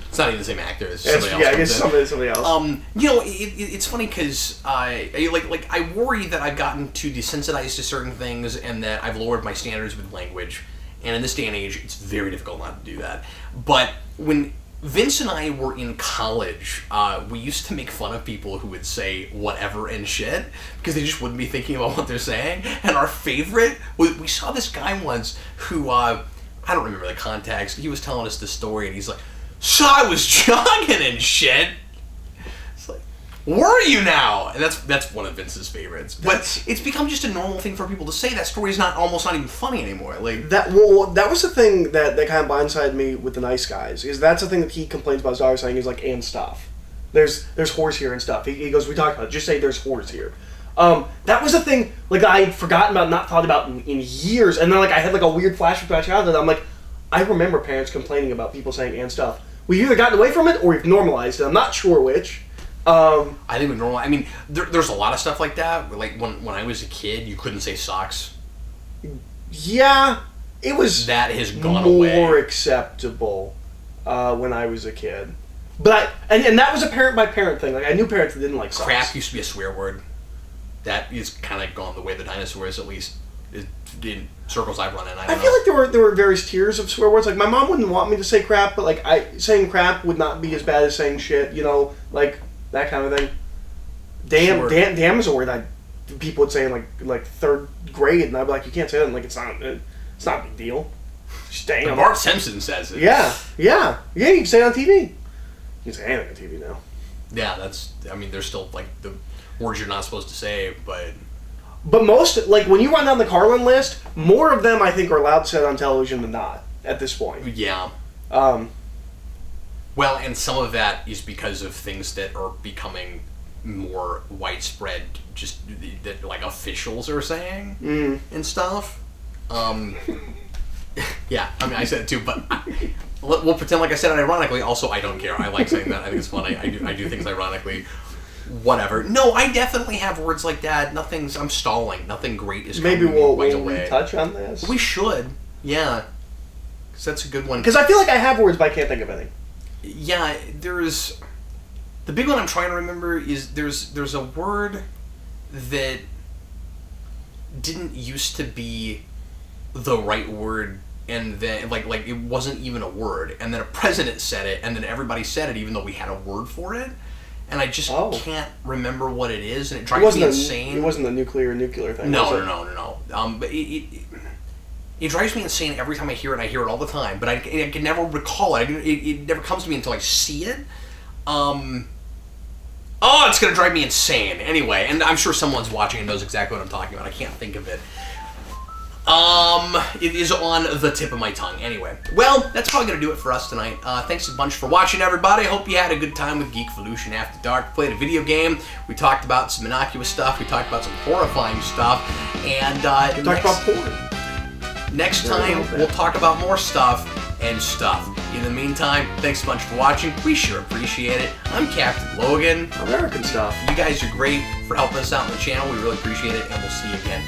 It's not even the same actor. It's somebody else. Yeah, I guess somebody else. It's funny because I worry that I've gotten too desensitized to certain things and that I've lowered my standards with language. And in this day and age, it's very difficult not to do that. But when Vince and I were in college, we used to make fun of people who would say whatever and shit because they just wouldn't be thinking about what they're saying. And our favorite, we saw this guy once who, I don't remember the context. He was telling us the story and he's like, "So I was jogging and shit." It's like, were you now? And that's one of Vince's favorites. But it's become just a normal thing for people to say. That story's almost not even funny anymore. That was the thing that kind of blindsided me with the Nice Guys. Is that's the thing that he complains about his daughter saying. He's like, "and stuff. There's whores here and stuff." He goes, "We talked about it. Just say there's whores here." That was a thing I had forgotten about, not thought about in years. And then I had a weird flashback to my childhood. I'm like, I remember parents complaining about people saying "and stuff." We've either gotten away from it or we've normalized it. I'm not sure which. I think with normal, I mean, there's a lot of stuff like that. Like when I was a kid, you couldn't say socks. Yeah, it was That has gone more away. acceptable when I was a kid. But and that was a parent by parent thing. Like I knew parents that didn't like socks. Crap used to be a swear word. That is kind of gone the way of the dinosaurs, at least in circles I've run in. I feel like there were various tiers of swear words. Like my mom wouldn't want me to say crap, but like saying crap would not be as bad as saying shit. You know, like that kind of thing. Damn, Sure. damn is a word people would say in like third grade, and I'd be like, you can't say that. And like it's not a big deal. Just damn. But Bart Simpson says it. Yeah. You can say it on TV. You can say anything on TV now. Yeah, I mean, there's still like the words you're not supposed to say, but most, like when you run down the Carlin list, more of them I think are allowed said on television than not at this point. yeah. Well, and some of that is because of things that are becoming more widespread, just that like officials are saying and stuff. Yeah, I mean, I said it too, but we'll pretend like I said it ironically. Also, I don't care. I like saying that. I think it's funny. I do things ironically. Whatever. No, I definitely have words like that. I'm stalling. Nothing great is coming Maybe we'll away. touch on this. We should. Yeah. Because that's a good one. Because I feel like I have words, but I can't think of any. Yeah, there's... The big one I'm trying to remember is there's a word that didn't used to be the right word, and then like it wasn't even a word, and then a president said it, and then everybody said it even though we had a word for it, and I just can't remember what it is, and it drives me insane. It wasn't the nuclear thing. No. But it drives me insane every time I hear it, and I hear it all the time, but I can never recall it. It never comes to me until I see it. It's going to drive me insane. Anyway, and I'm sure someone's watching and knows exactly what I'm talking about. I can't think of it. It is on the tip of my tongue. Anyway, well, that's probably going to do it for us tonight. Thanks a bunch for watching, everybody. I hope you had a good time with Geekvolution After Dark. Played a video game. We talked about some innocuous stuff. We talked about some horrifying stuff. And we talked about porn. Next time, we'll talk about more stuff and stuff. In the meantime, thanks a bunch for watching. We sure appreciate it. I'm Captain Logan. American stuff. You guys are great for helping us out on the channel. We really appreciate it, and we'll see you again